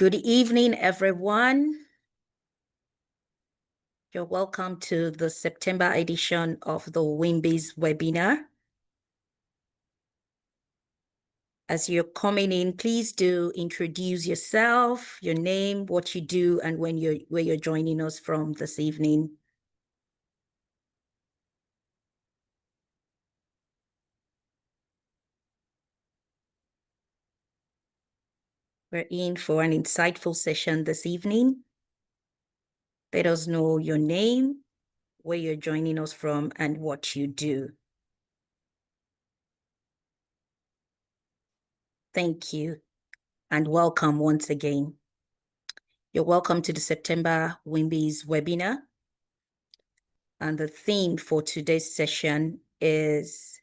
Good evening, everyone. You're welcome to the September edition of the WIMBIZ webinar. As you're coming in, please do introduce yourself, your name, what you do, and where you're joining us from this evening. We're in for an insightful session this evening. Let us know your name, where you're joining us from, and what you do. Thank you, and welcome once again. You're welcome to the September WIMBIZ webinar. And the theme for today's session is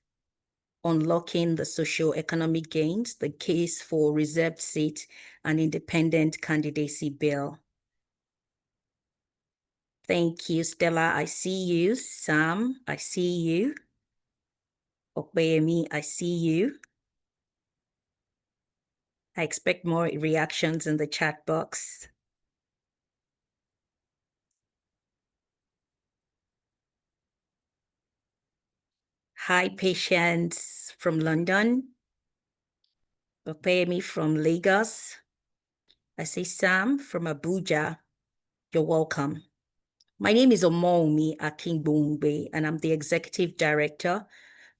unlocking the socio-economic gains, the case for reserved seat and independent candidacy bill. Thank you, Stella. I see you. Sam, I see you. Okpeyemi, I see you. I expect more reactions in the chat box. Hi, Patience from London. Okpeyemi from Lagos. I see Sam from Abuja. You're welcome. My name is Omowunmi Akingbohungbe, and I'm the Executive Director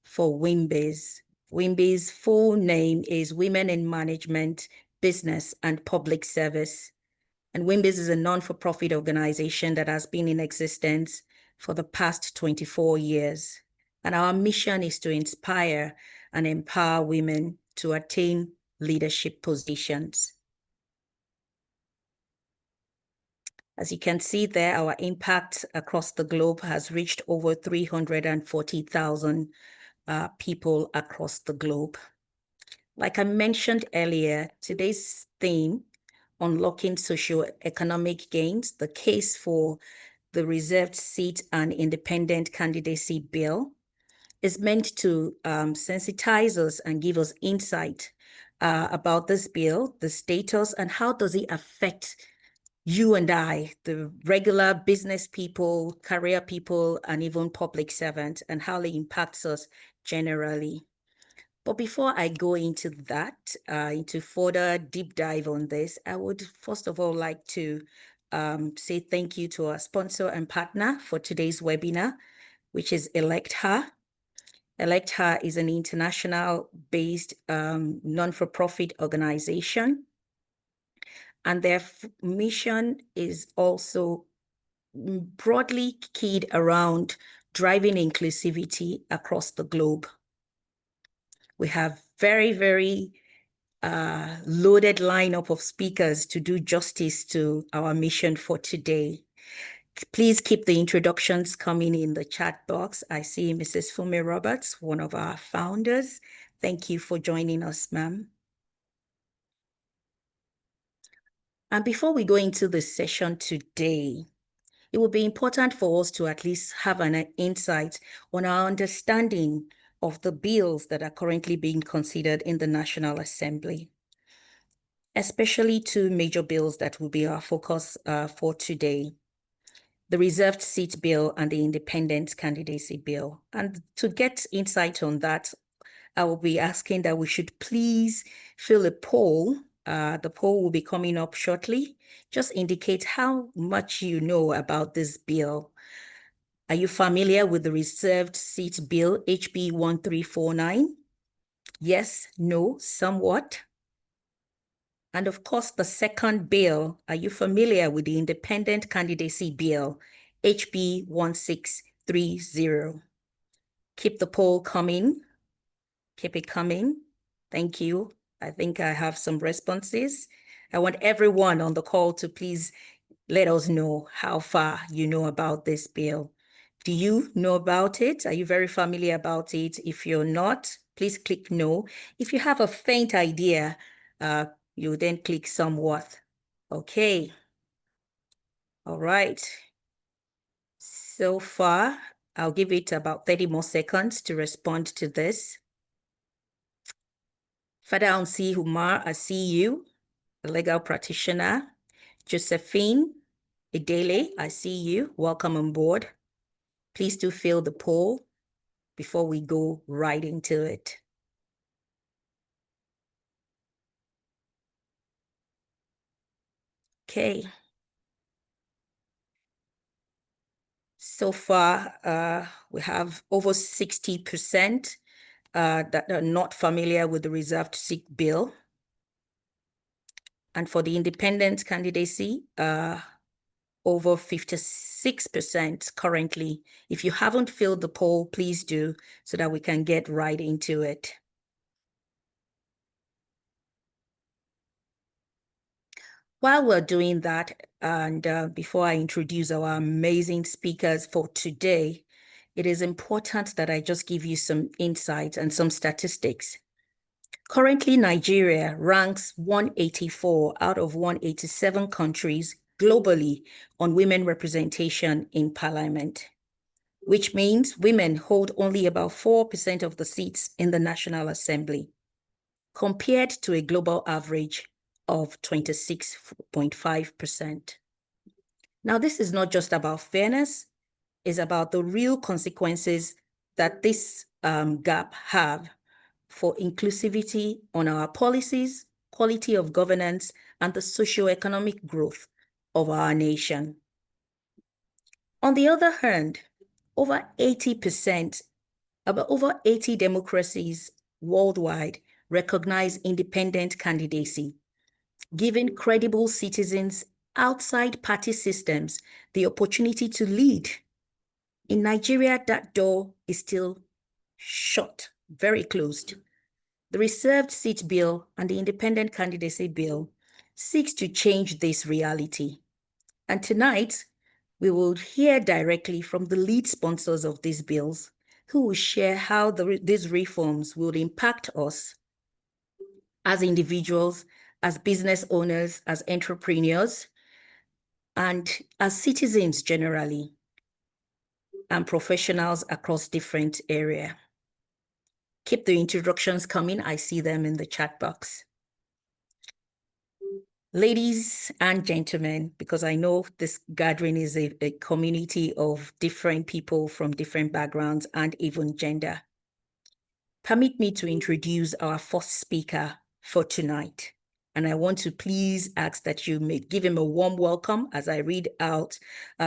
for WIMBIZ. WIMBIZ's full name is Women in Management, Business and Public Service. And WIMBIZ is a non-for-profit organization that has been in existence for the past 24 years. And our mission is to inspire and empower women to attain leadership positions. As you can see there, our impact across the globe has reached over 340,000 people across the globe. Like I mentioned earlier, today's theme, unlocking socio-economic gains, the case for the reserved seat and independent candidacy bill, is meant to sensitize us and give us insight about this bill, the status, and how does it affect you and I, the regular business people, career people, and even public servants, and how it impacts us generally. But before I go into that, into further deep dive on this, I would first of all like to say thank you to our sponsor and partner for today's webinar, which is ElectHER. ElectHER is an international-based non-for-profit organization. And their mission is also broadly keyed around driving inclusivity across the globe. We have very, very loaded lineup of speakers to do justice to our mission for today. Please keep the introductions coming in the chat box. I see Mrs. Funmi Roberts, one of our founders. Thank you for joining us, ma'am. And before we go into the session today, it will be important for us to at least have an insight on our understanding of the bills that are currently being considered in the National Assembly, especially two major bills that will be our focus for today: the Reserved Seat Bill and the Independent Candidacy Bill. And to get insight on that, I will be asking that we should please fill a poll. The poll will be coming up shortly. Just indicate how much you know about this bill. Are you familiar with the Reserved Seat Bill, HB 1349? Yes, no, somewhat. And of course, the second bill, are you familiar with the Independent Candidacy Bill, HB 1630? Keep the poll coming. Keep it coming. Thank you. I think I have some responses. I want everyone on the call to please let us know how far you know about this bill. Do you know about it? Are you very familiar about it? If you're not, please click no. If you have a faint idea, you then click somewhat. Okay. All right. So far, I'll give it about 30 more seconds to respond to this. Father Ansi Humar, I see you. a legal practitioner. Josephine Idele, I see you. Welcome on board. Please do fill the poll before we go right into it. Okay. So far, we have over 60% that are not familiar with the reserved seat bill. And for the independent candidacy, over 56% currently. If you haven't filled the poll, please do so that we can get right into it. While we're doing that, and before I introduce our amazing speakers for today, it is important that I just give you some insights and some statistics. Currently, Nigeria ranks 184 out of 187 countries globally on women representation in parliament, which means women hold only about 4% of the seats in the National Assembly, compared to a global average of 26.5%. Now, this is not just about fairness, it's about the real consequences that this gap have for inclusivity on our policies, quality of governance, and the socio-economic growth of our nation. On the other hand, over 80 democracies worldwide recognize independent candidacy, giving credible citizens outside party systems the opportunity to lead. In Nigeria, that door is still shut, very closed. The Reserved Seat Bill and the Independent Candidacy Bill seeks to change this reality. And tonight, we will hear directly from the lead sponsors of these bills, who will share how these reforms will impact us as individuals, as business owners, as entrepreneurs, and as citizens generally, and professionals across different areas. Keep the introductions coming. I see them in the chat box. Ladies and gentlemen, because I know this gathering is a community of different people from different backgrounds and even gender, permit me to introduce our first speaker for tonight. And I want to please ask that you may give him a warm welcome as I read out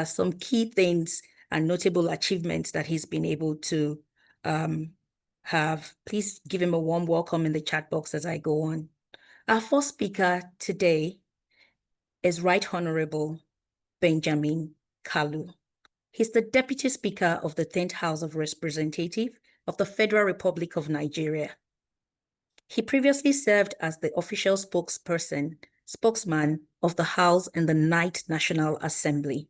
some key things and notable achievements that he's been able to have. Please give him a warm welcome in the chat box as I go on. Our first speaker today is Right Honorable Benjamin Kalu. He's the Deputy Speaker of the 10th House of Representatives of the Federal Republic of Nigeria. He previously served as the official spokesman of the House in the 9th National Assembly.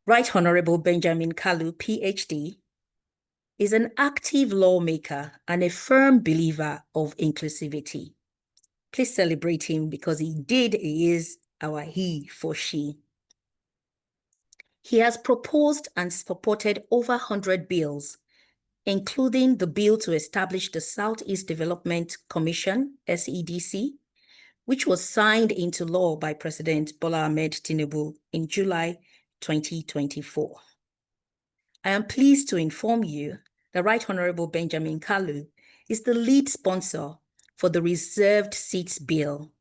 Right Honorable Benjamin Kalu, PhD, is an active lawmaker and a firm believer of inclusivity. Please celebrate him because he is our he for she. He has proposed and supported over 100 bills, including the bill to establish the Southeast Development Commission, SEDC, which was signed into law by President Bola Ahmed Tinubu in July 2024. I am pleased to inform you that Right Honorable Benjamin Kalu is the lead sponsor for the Reserved Seats Bill.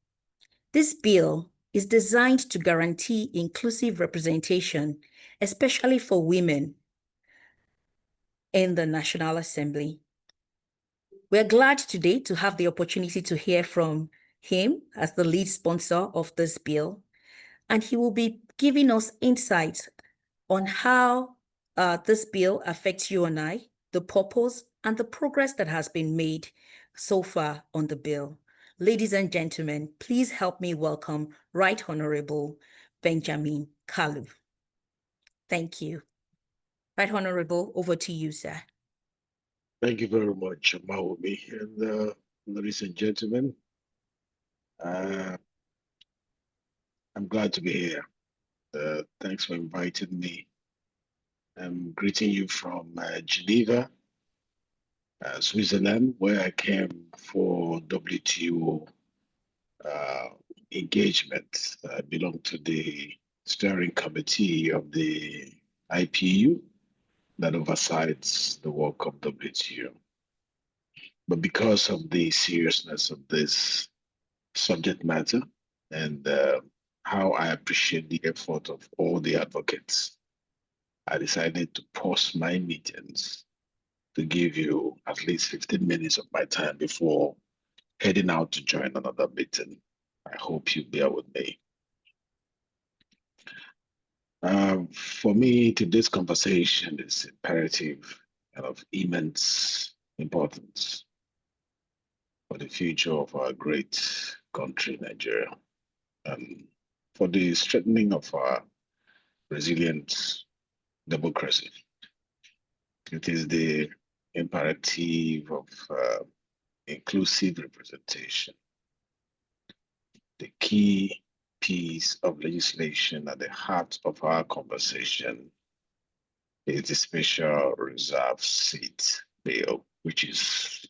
This bill is designed to guarantee inclusive representation, especially for women in the National Assembly. We're glad today to have the opportunity to hear from him as the lead sponsor of this bill, and he will be giving us insights on how this bill affects you and I, the purpose, and the progress that has been made so far on the bill. Ladies and gentlemen, please help me welcome Right Honorable Benjamin Kalu. Thank you. Right Honorable, over to you, sir. Thank you very much, Omowunmi. And ladies and gentlemen, I'm glad to be here. Thanks for inviting me. I'm greeting you from Geneva, Switzerland, where I came for WTO engagement. I belong to the steering committee of the IPU that oversees the work of WTO. But because of the seriousness of this subject matter and how I appreciate the effort of all the advocates, I decided to pause my meetings to give you at least 15 minutes of my time before heading out to join another meeting. I hope you bear with me. For me, today's conversation is imperative and of immense importance for the future of our great country, Nigeria, and for the strengthening of our resilient democracy. It is the imperative of inclusive representation. The key piece of legislation at the heart of our conversation is the Special Reserve Seat Bill, which is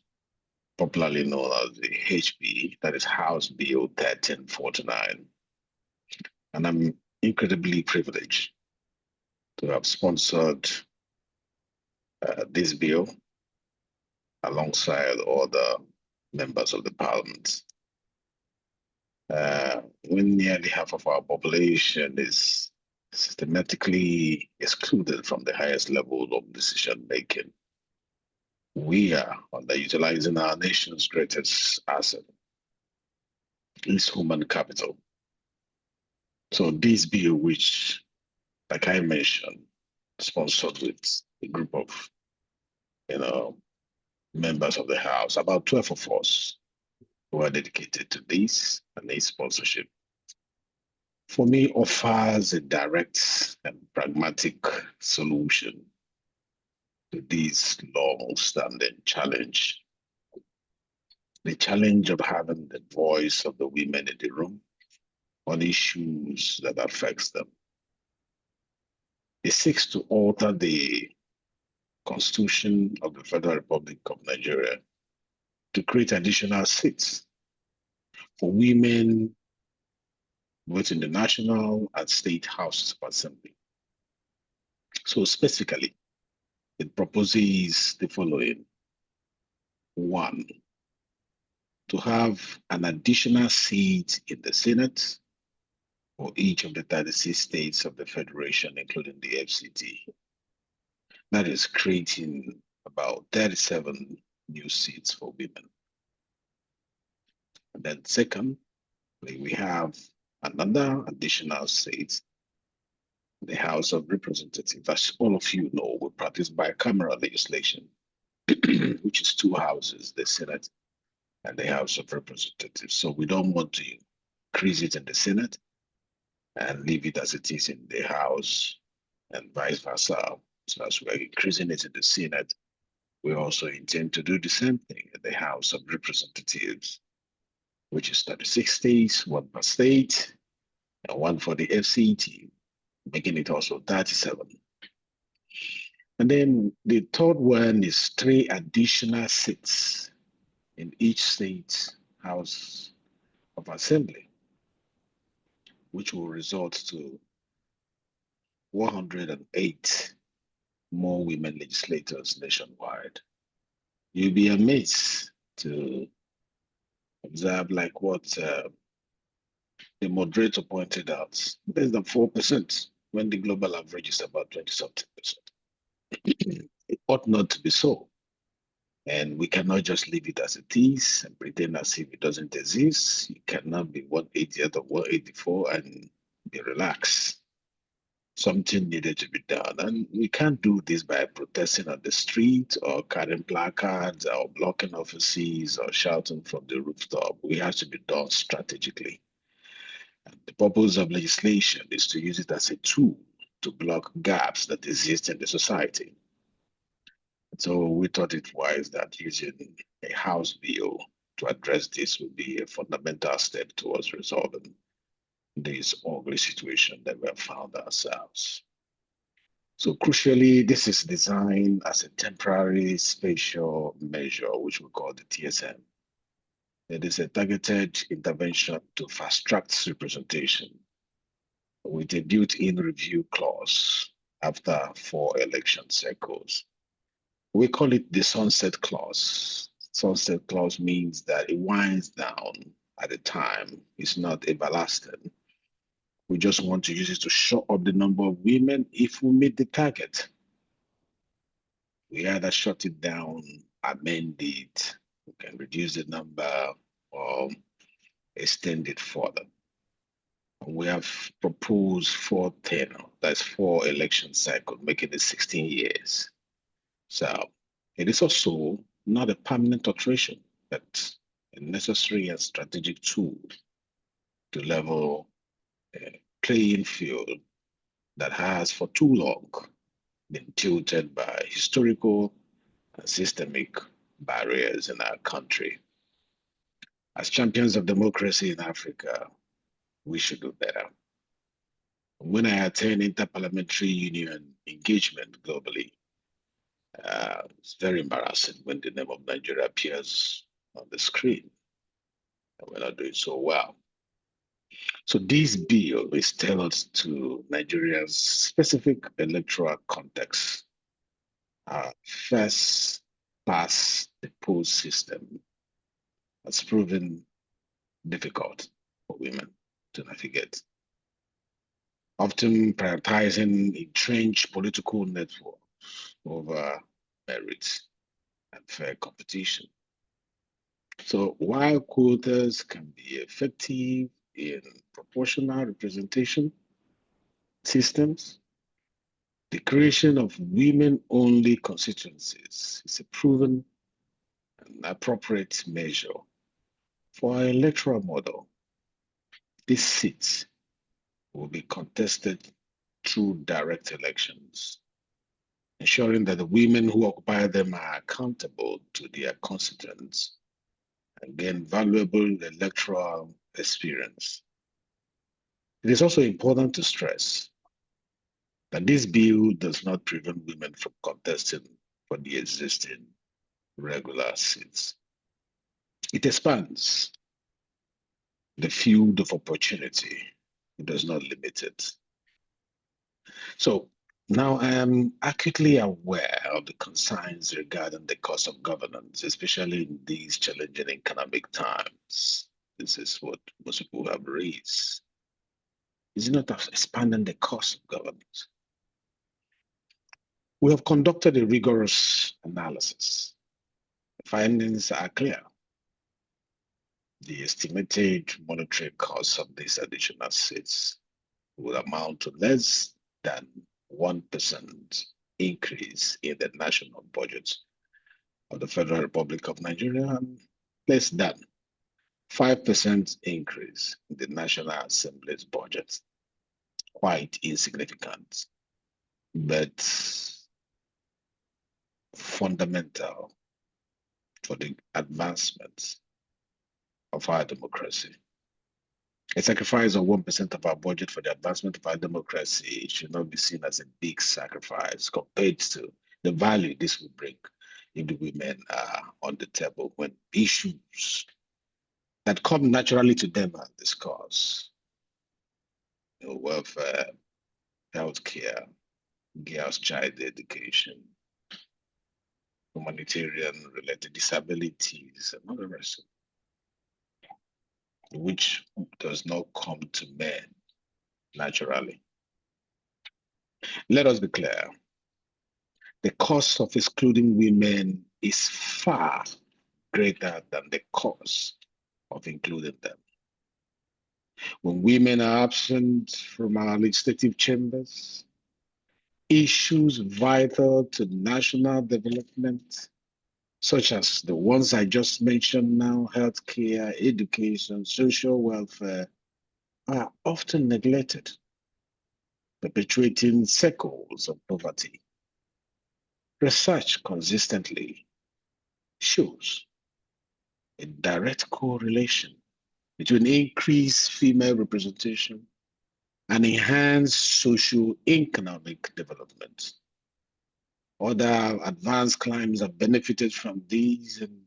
popularly known as the HB, that is House Bill 1349. And I'm incredibly privileged to have sponsored this bill alongside other members of the parliament. When nearly half of our population is systematically excluded from the highest level of decision making, we are underutilizing our nation's greatest asset, its human capital. So this bill, which, like I mentioned, sponsored with a group of, members of the House, about 12 of us who are dedicated to this and its sponsorship, for me, offers a direct and pragmatic solution to this long-standing challenge. The challenge of having the voice of the women in the room on issues that affects them. It seeks to alter the Constitution of the Federal Republic of Nigeria to create additional seats for women both in the national and state houses of assembly. So specifically, it proposes the following. 1, to have an additional seat in the Senate for each of the 36 states of the Federation, including the FCT. That is creating about 37 new seats for women. And then second, we have another additional seat, the House of Representatives. As all of you know, we practice bicameral legislation, which is 2 houses, the Senate and the House of Representatives. So we don't want to increase it in the Senate and leave it as it is in the House and vice versa. So as we're increasing it in the Senate, we also intend to do the same thing in the House of Representatives, which is 36 states, 1 per state, and 1 for the FCT, making it also 37. And then the third one is 3 additional seats in each state House of Assembly, which will result to 108 more women legislators nationwide. You'll be amazed to observe, like what the moderator pointed out, less than 4%, when the global average is about 20-something percent. It ought not to be so. And we cannot just leave it as it is and pretend as if it doesn't exist. You cannot be 180th or 184 and be relaxed. Something needed to be done. And we can't do this by protesting on the street or carrying placards or blocking offices or shouting from the rooftop. We have to be done strategically. And the purpose of legislation is to use it as a tool to block gaps that exist in the society. So we thought it wise that using a House bill to address this would be a fundamental step towards resolving this ugly situation that we have found ourselves. So crucially, this is designed as a temporary spatial measure, which we call the TSM. It is a targeted intervention to fast-track representation with a built-in review clause after 4 election cycles. We call it the sunset clause. Sunset clause means that it winds down at a time. It's not everlasting. We just want to use it to show up the number of women if we meet the target. We either shut it down, amend it, we can reduce the number, or extend it further. We have proposed 4 tenure, that's 4 election cycles, making it 16 years. So it is also not a permanent alteration, but a necessary and strategic tool to level a playing field that has for too long been tilted by historical and systemic barriers in our country. As champions of democracy in Africa, we should do better. When I attend interparliamentary union engagement globally, it's very embarrassing when the name of Nigeria appears on the screen and we're not doing so well. So this bill is tailored to Nigeria's specific electoral context. First past the post system has proven difficult for women to navigate, often prioritizing entrenched political networks over merits and fair competition. So while quotas can be effective in proportional representation systems, the creation of women-only constituencies is a proven and appropriate measure for our electoral model. These seats will be contested through direct elections, ensuring that the women who occupy them are accountable to their constituents and gain valuable electoral experience. It is also important to stress that this bill does not prevent women from contesting for the existing regular seats. It expands the field of opportunity. It does not limit it. So now I am acutely aware of the concerns regarding the cost of governance, especially in these challenging economic times. This is what most people have raised. Is it not expanding the cost of governance? We have conducted a rigorous analysis. The findings are clear. The estimated monetary cost of these additional seats will amount to less than 1% increase in the national budget of the Federal Republic of Nigeria and less than 5% increase in the National Assembly's budget. Quite insignificant, but fundamental for the advancement of our democracy. A sacrifice of 1% of our budget for the advancement of our democracy should not be seen as a big sacrifice compared to the value this will bring if the women are on the table when issues that come naturally to them are discussed. Welfare, healthcare, girls' child education, humanitarian related disabilities, and all the rest, which does not come to men naturally. Let us be clear. The cost of excluding women is far greater than the cost of including them. When women are absent from our legislative chambers, issues vital to national development, such as the ones I just mentioned now, healthcare, education, social welfare, are often neglected, perpetuating cycles of poverty. Research consistently shows a direct correlation between increased female representation and enhanced socio-economic development. Other advanced climes have benefited from these, and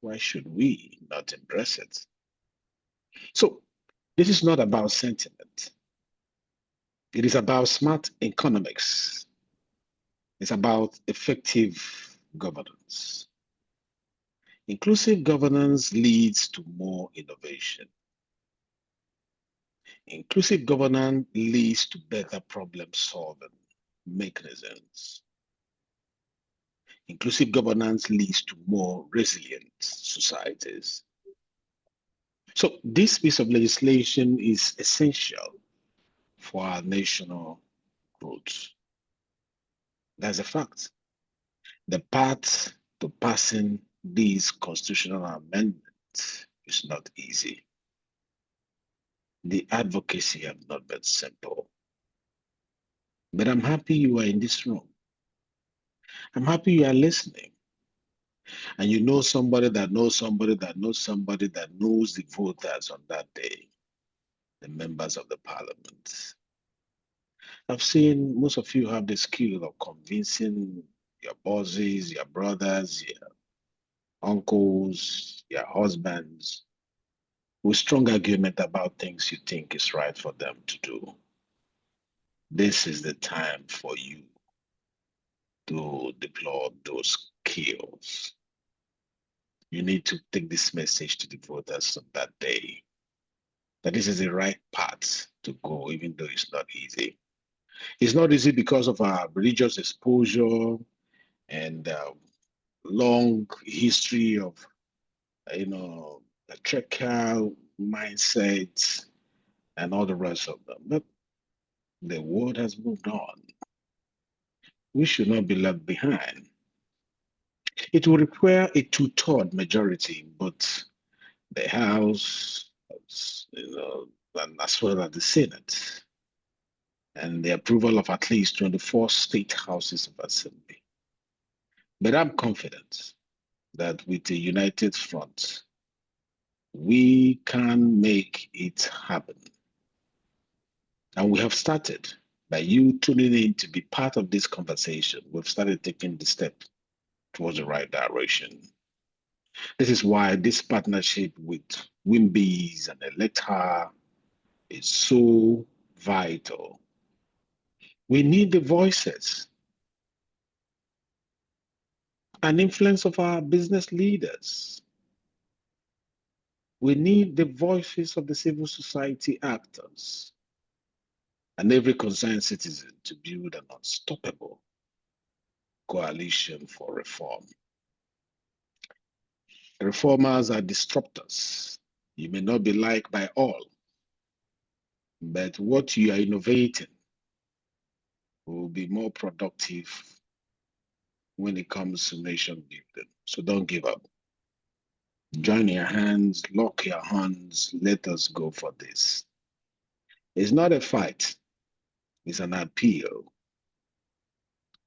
Why should we not embrace it? So this is not about sentiment. It is about smart economics. It's about effective governance. Inclusive governance leads to more innovation. Inclusive governance leads to better problem-solving mechanisms. Inclusive governance leads to more resilient societies. So this piece of legislation is essential for our national growth. That's a fact. The path to passing these constitutional amendments is not easy. The advocacy have not been simple. But I'm happy you are in this room. I'm happy you are listening. And you know somebody that knows somebody that knows somebody that knows the voters on that day, the members of the parliament. I've seen most of you have the skill of convincing your bosses, your brothers, your uncles, your husbands, with strong argument about things you think is right for them to do. This is the time for you to deploy those skills. You need to take this message to the voters on that day, that this is the right path to go, even though it's not easy. It's not easy because of our religious exposure and long history of, patriarchal mindsets and all the rest of them. But the world has moved on. We should not be left behind. It will require a two-thirds majority in both the House, and as well as the Senate, and the approval of at least 24 state houses of assembly. But I'm confident that with a united front, we can make it happen. And we have started. By you tuning in to be part of this conversation, we've started taking the step towards the right direction. This is why this partnership with WIMBIZ and ElectHER is so vital. We need the voices and influence of our business leaders. We need the voices of the civil society actors and every concerned citizen to build an unstoppable coalition for reform. Reformers are disruptors. You may not be liked by all, but what you are innovating will be more productive when it comes to nation building. So don't give up. Join your hands, lock your hands, let us go for this. It's not a fight, it's an appeal.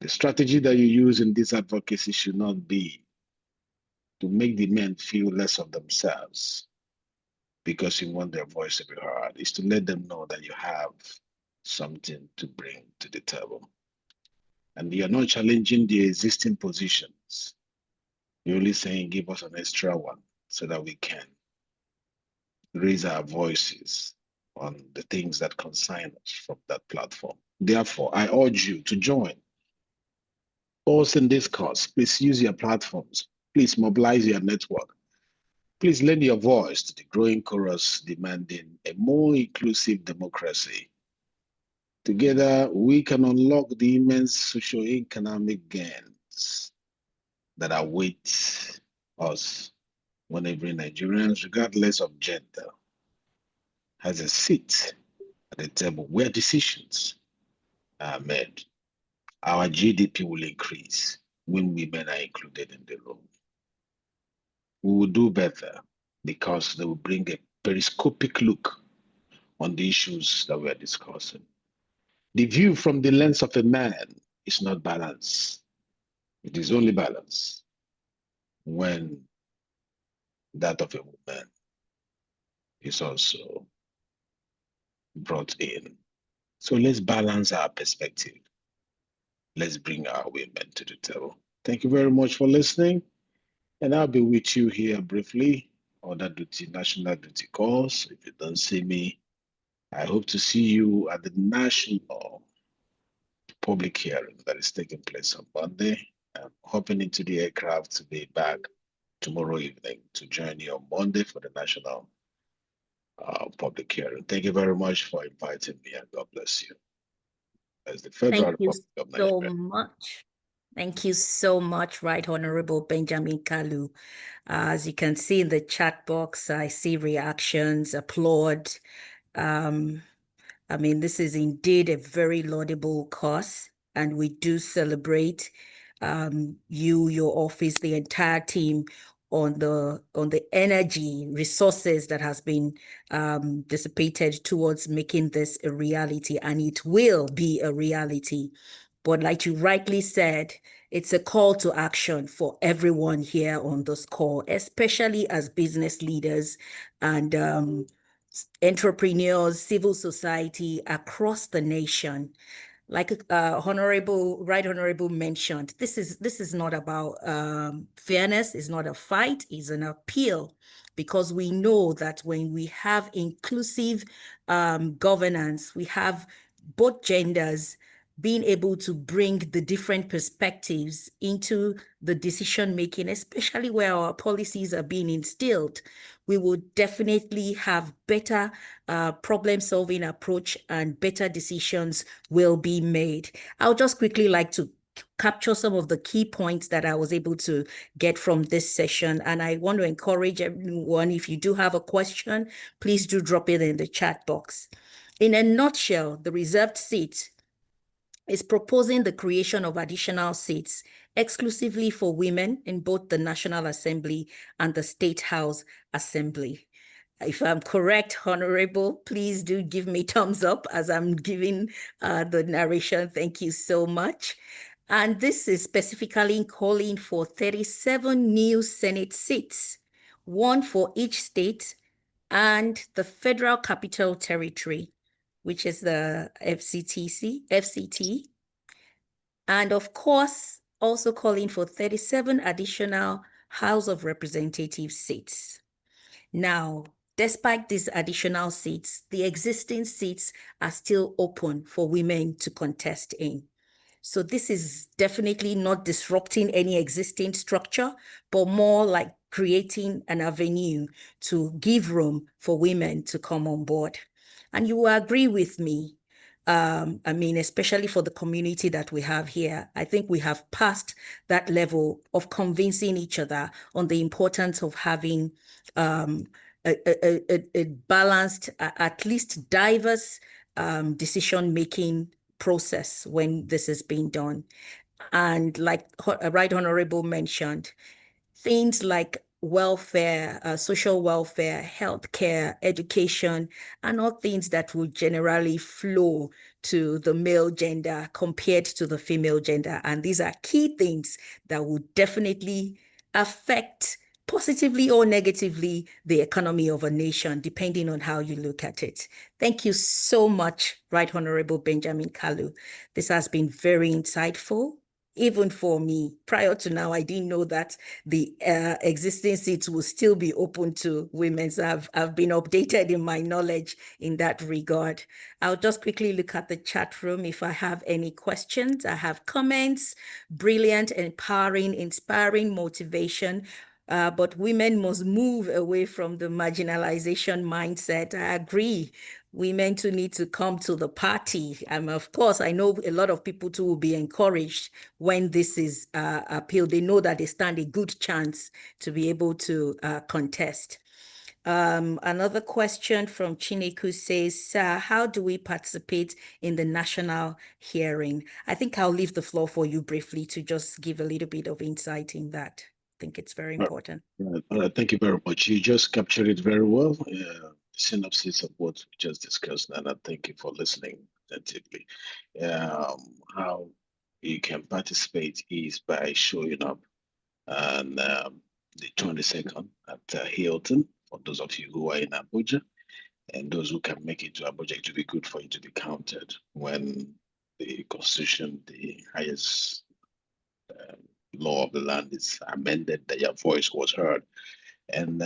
The strategy that you use in this advocacy should not be to make the men feel less of themselves because you want their voice to be heard. It's to let them know that you have something to bring to the table. And you're not challenging the existing positions. You're only saying, give us an extra one so that we can raise our voices on the things that concern us from that platform. Therefore, I urge you to join us in this cause. Please use your platforms. Please mobilize your network. Please lend your voice to the growing chorus demanding a more inclusive democracy. Together, we can unlock the immense socio-economic gains that await us when every Nigerian, regardless of gender, has a seat at the table where decisions are made. Our GDP will increase when women are included in the room. We will do better because they will bring a periscopic look on the issues that we are discussing. The view from the lens of a man is not balanced. It is only balanced when that of a woman is also brought in. So let's balance our perspective. Let's bring our women to the table. Thank you very much for listening. And I'll be with you here briefly on that duty, national duty course. If you don't see me, I hope to see you at the national public hearing that is taking place on Monday. I'm hopping into the aircraft to be back tomorrow evening to join you on Monday for the national public hearing. Thank you very much for inviting me, and God bless you. As the Federal Thank you Republic of so Nigeria. much. Thank you so much, Right Honorable Benjamin Kalu. As you can see in the chat box, I see reactions, applaud. I mean, this is indeed a very laudable cause, and we do celebrate you, your office, the entire team on the energy, resources that has been dissipated towards making this a reality, and it will be a reality. But like you rightly said, it's a call to action for everyone here on this call, especially as business leaders and entrepreneurs, civil society across the nation. Like Right Honorable mentioned, this is not about fairness, it's not a fight, it's an appeal, because we know that when we have inclusive governance, we have both genders being able to bring the different perspectives into the decision making, especially where our policies are being instilled, we will definitely have better problem solving approach, and better decisions will be made. I'll just quickly like to capture some of the key points that I was able to get from this session. And I want to encourage everyone, if you do have a question, please do drop it in the chat box. In a nutshell, the reserved seat is proposing the creation of additional seats exclusively for women in both the National Assembly and the State House Assembly. If I'm correct, Honorable, please do give me thumbs up as I'm giving the narration. Thank you so much. And this is specifically calling for 37 new Senate seats, one for each state and the Federal Capital Territory, which is the FCT, and of course, also calling for 37 additional House of Representatives seats. Now, despite these additional seats, the existing seats are still open for women to contest in. So this is definitely not disrupting any existing structure, but more like creating an avenue to give room for women to come on board. And you will agree with me. I mean, especially for the community that we have here, I think we have passed that level of convincing each other on the importance of having a balanced, at least diverse decision-making process when this is being done. And like Right Honorable mentioned, things like welfare, social welfare, healthcare, education, and all things that would generally flow to the male gender compared to the female gender. And these are key things that would definitely affect positively or negatively the economy of a nation, depending on how you look at it. Thank you so much, Right Honorable Benjamin Kalu. This has been very insightful. Even for me, prior to now, I didn't know that the existing seats will still be open to women. So I've been updated in my knowledge in that regard. I'll just quickly look at the chat room if I have any questions. I have comments, brilliant, empowering, inspiring motivation. But women must move away from the marginalization mindset. I agree. Women too need to come to the party. And of course, I know a lot of people too will be encouraged when this is appealed. They know that they stand a good chance to be able to contest. Another question from Chineku says, Sir, how do we participate in the national hearing? I think I'll leave the floor for you briefly to just give a little bit of insight in that. I think it's very important. Thank you very much. You just captured it very well. Synopsis of what we just discussed, and I thank you for listening attentively. How you can participate is by showing up on the 22nd at Hilton, for those of you who are in Abuja, and those who can make it to Abuja. It will be good for you to be counted when the Constitution, the highest law of the land is amended, that your voice was heard. And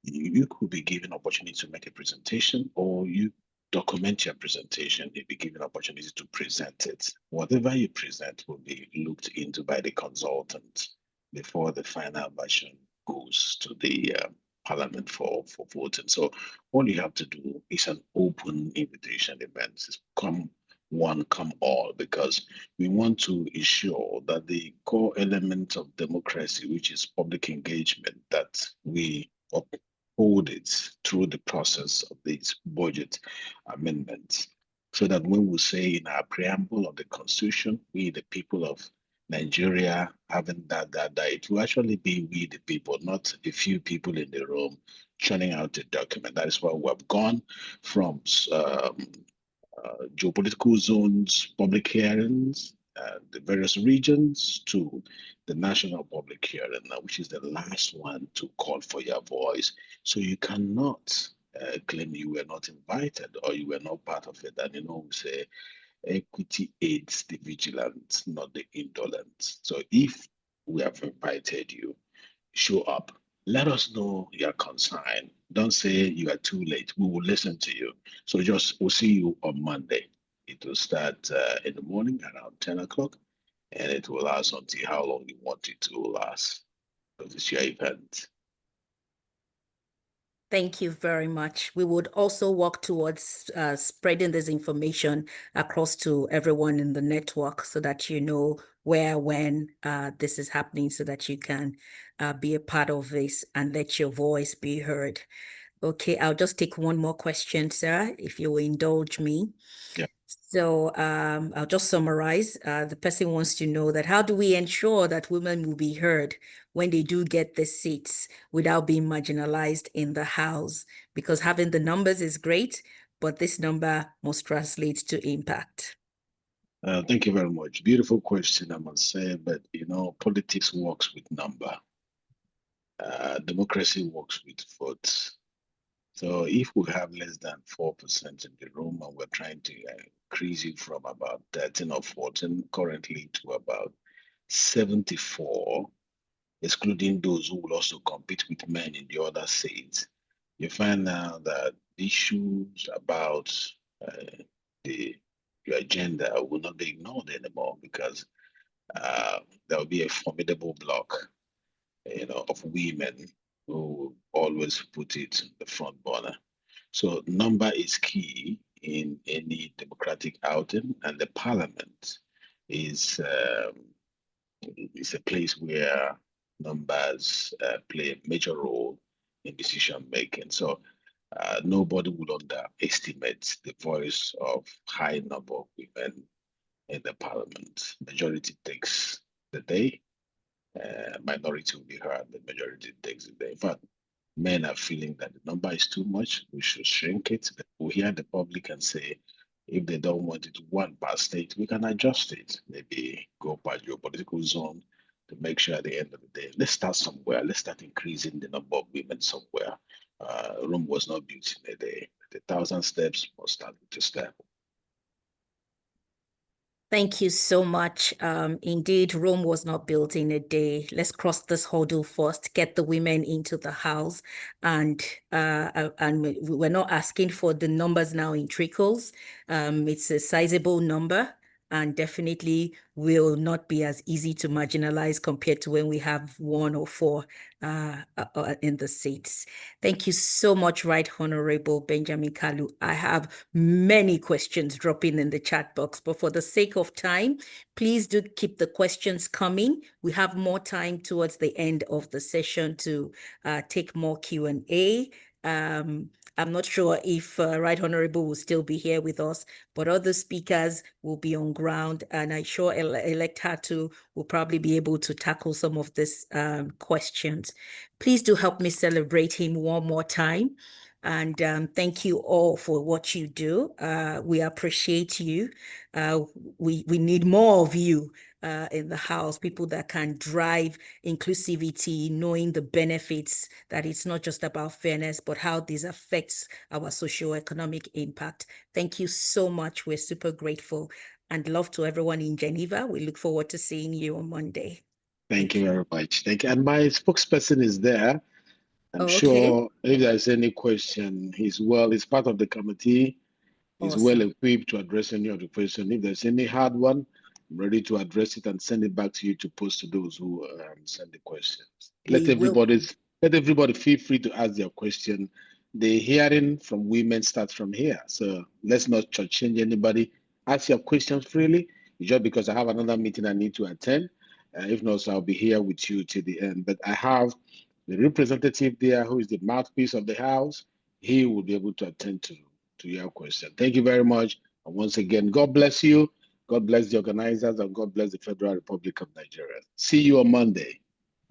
you could be given opportunity to make a presentation, or you document your presentation. You'll be given opportunity to present it. Whatever you present will be looked into by the consultant before the final version goes to the parliament for voting. So all you have to do is an open invitation event. It's come one, come all, because we want to ensure that the core element of democracy, which is public engagement, that we uphold it through the process of these budget amendments, so that when we say in our preamble of the Constitution, we, the people of Nigeria, having that, it will actually be we, the people, not a few people in the room churning out a document. That is why we have gone from geopolitical zones, public hearings, the various regions, to the national public hearing, which is the last one to call for your voice. So you cannot claim you were not invited or you were not part of it. And we say equity aids the vigilant, not the indolent. So if we have invited you, show up. Let us know your concern. Don't say you are too late. We will listen to you. So we'll see you on Monday. It will start in the morning around 10 o'clock, and it will last until how long you want it to last. Because it's your event. Thank you very much. We would also work towards spreading this information across to everyone in the network so that you know where, when this is happening, so that you can be a part of this and let your voice be heard. Okay, I'll just take one more question, Sarah, if you will indulge me. Yeah. So I'll just summarize. The person wants to know that how do we ensure that women will be heard when they do get the seats without being marginalized in the House? Because having the numbers is great, but this number must translate to impact. Thank you very much. Beautiful question, I must say, but politics works with number. Democracy works with votes. So if we have less than 4% in the room and we're trying to increase it from about 13 or 14 currently to about 74, excluding those who will also compete with men in the other seats, you find now that issues about your agenda will not be ignored anymore, because there will be a formidable block of women who always put it in the front burner. So number is key in any democratic outing, and the parliament is a place where numbers play a major role in decision making. So nobody would underestimate the voice of high number of women in the parliament. Majority takes the day. Minority will be heard, the majority takes the day. In fact, men are feeling that the number is too much, we should shrink it. We hear the public and say, if they don't want it one per state, we can adjust it. Maybe go by geopolitical zone to make sure at the end of the day, let's start somewhere. Let's start increasing the number of women somewhere. Rome was not built in a day. The 1,000 steps must start with a step. Thank you so much. Indeed, Rome was not built in a day. Let's cross this hurdle first, get the women into the House. And we're not asking for the numbers now in trickles. It's a sizable number, and definitely will not be as easy to marginalize compared to when we have 1 or 4 in the seats. Thank you so much, Right Honorable Benjamin Kalu. I have many questions dropping in the chat box, but for the sake of time, please do keep the questions coming. We have more time towards the end of the session to take more Q&A. I'm not sure if Right Honorable will still be here with us, but other speakers will be on ground, and I'm sure ElectHER too will probably be able to tackle some of these questions. Please do help me celebrate him one more time. And thank you all for what you do. We appreciate you. We need more of you in the House, people that can drive inclusivity, knowing the benefits, that it's not just about fairness, but how this affects our socio-economic impact. Thank you so much. We're super grateful, and love to everyone in Geneva. We look forward to seeing you on Monday. Thank you very much. Thank you. And my spokesperson is there. I'm sure if there's any question, he's part of the committee. He's well equipped to address any of the questions. If there's any hard one, I'm ready to address it and send it back to you to post to those who send the questions. Let everybody feel free to ask their question. The hearing from women starts from here. So let's not change anybody. Ask your questions freely. Just because I have another meeting I need to attend. If not, so I'll be here with you till the end. But I have the representative there who is the mouthpiece of the House. He will be able to attend to your question. Thank you very much. And once again, God bless you. God bless the organizers, and God bless the Federal Republic of Nigeria. See you on Monday.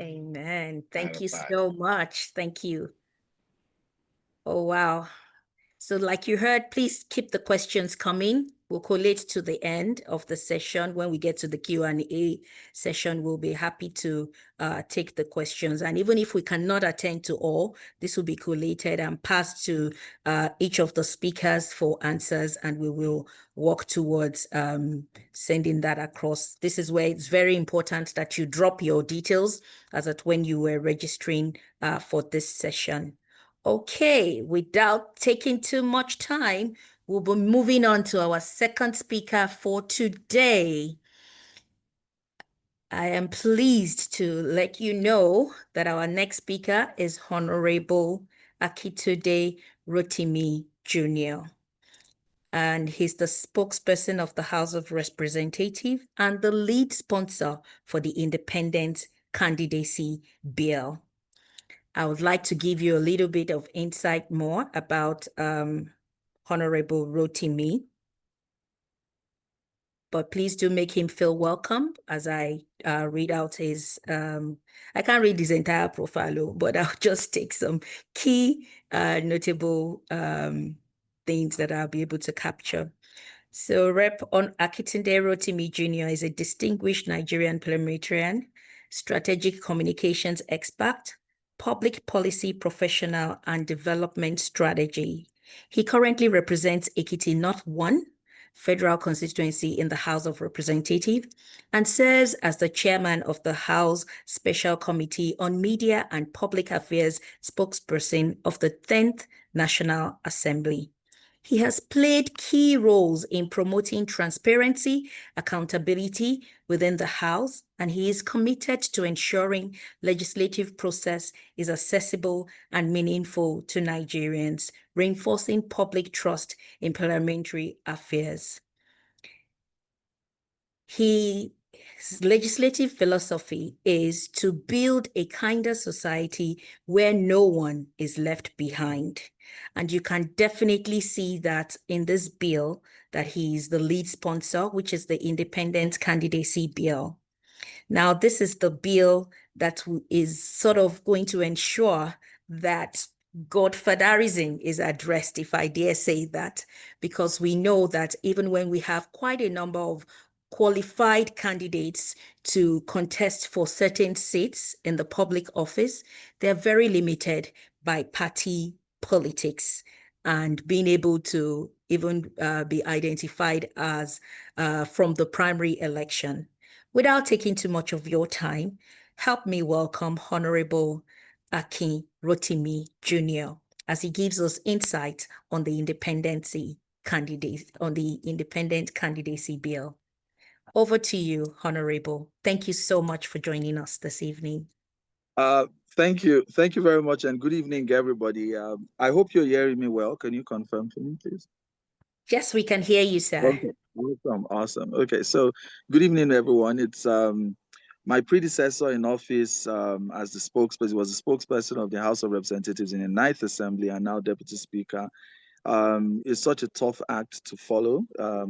Amen. Thank you so much. Thank you. Oh, wow. So like you heard, please keep the questions coming. We'll collate to the end of the session. When we get to the Q&A session, we'll be happy to take the questions. And even if we cannot attend to all, this will be collated and passed to each of the speakers for answers, and we will work towards sending that across. This is where it's very important that you drop your details as at when you were registering for this session. Okay, without taking too much time, we'll be moving on to our second speaker for today. I am pleased to let you know that our next speaker is Honorable Akitude Rotimi Jr. And he's the spokesperson of the House of Representatives and the lead sponsor for the Independent Candidacy Bill. I would like to give you a little bit of insight more about Honorable Rotimi. But please do make him feel welcome as I read out his, I can't read his entire profile, but I'll just take some key notable things that I'll be able to capture. So Rep. Akitude Rotimi Jr. is a distinguished Nigerian parliamentarian, strategic communications expert, public policy professional, and development strategy. He currently represents Ekiti North 1 Federal Constituency in the House of Representatives and serves as the chairman of the House Special Committee on Media and Public Affairs spokesperson of the 10th National Assembly. He has played key roles in promoting transparency, accountability within the House, and he is committed to ensuring legislative process is accessible and meaningful to Nigerians, reinforcing public trust in parliamentary affairs. His legislative philosophy is to build a kinder society where no one is left behind. And you can definitely see that in this bill that he is the lead sponsor, which is the Independent Candidacy Bill. Now, this is the bill that is sort of going to ensure that godfatherism is addressed, if I dare say that, because we know that even when we have quite a number of qualified candidates to contest for certain seats in the public office, they're very limited by party politics and being able to even be identified as from the primary election. Without taking too much of your time, help me welcome Honorable Akin Rotimi Jr. as he gives us insight on the Independent Candidacy Bill. Over to you, Honorable. Thank you so much for joining us this evening. Thank you. Thank you very much, and good evening, everybody. I hope you're hearing me well. Can you confirm for me, please? Yes, we can hear you, sir. Okay, awesome. Okay, so good evening, everyone. It's my predecessor in office as the spokesperson, was the spokesperson of the House of Representatives in the 9th Assembly and now Deputy Speaker. It's such a tough act to follow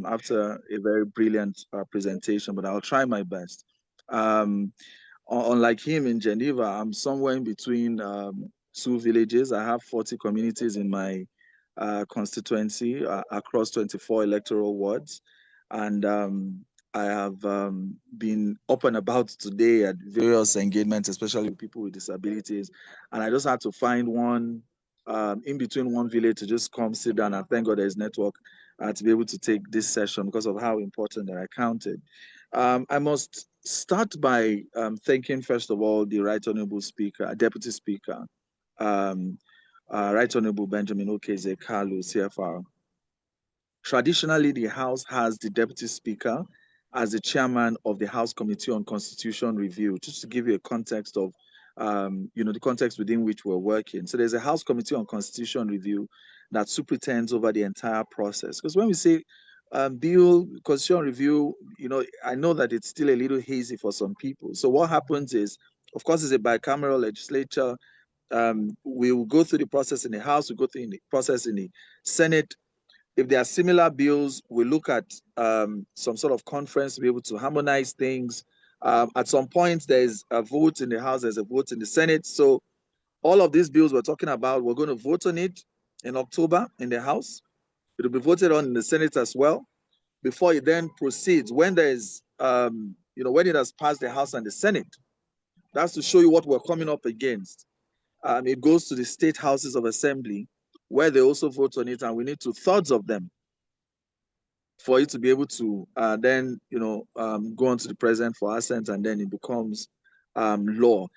after a very brilliant presentation, but I'll try my best. Unlike him in Geneva, I'm somewhere in between two villages. I have 40 communities in my constituency across 24 electoral wards. And I have been up and about today at various engagements, especially with people with disabilities. And I just had to find one in between one village to just come sit down, and thank God there's network to be able to take this session because of how important that I counted. I must start by thanking, first of all, the Right Honorable Speaker, Deputy Speaker, Right Honorable Benjamin Okeze Kalu, CFR. Traditionally, the House has the Deputy Speaker as the chairman of the House Committee on Constitution Review, just to give you a context of, the context within which we're working. So there's a House Committee on Constitution Review that superintends over the entire process. Because when we say bill, constitution review, I know that it's still a little hazy for some people. So what happens is, of course, it's a bicameral legislature. We will go through the process in the House, we go through the process in the Senate. If there are similar bills, we look at some sort of conference to be able to harmonize things. At some point, there's a vote in the House, there's a vote in the Senate. So all of these bills we're talking about, we're going to vote on it in October in the House. It will be voted on in the Senate as well before it then proceeds. When there is, when it has passed the House and the Senate, that's to show you what we're coming up against. It goes to the state houses of assembly, where they also vote on it, and we need 2/3 of them for it to be able to then, go on to the president for assent, and then it becomes law.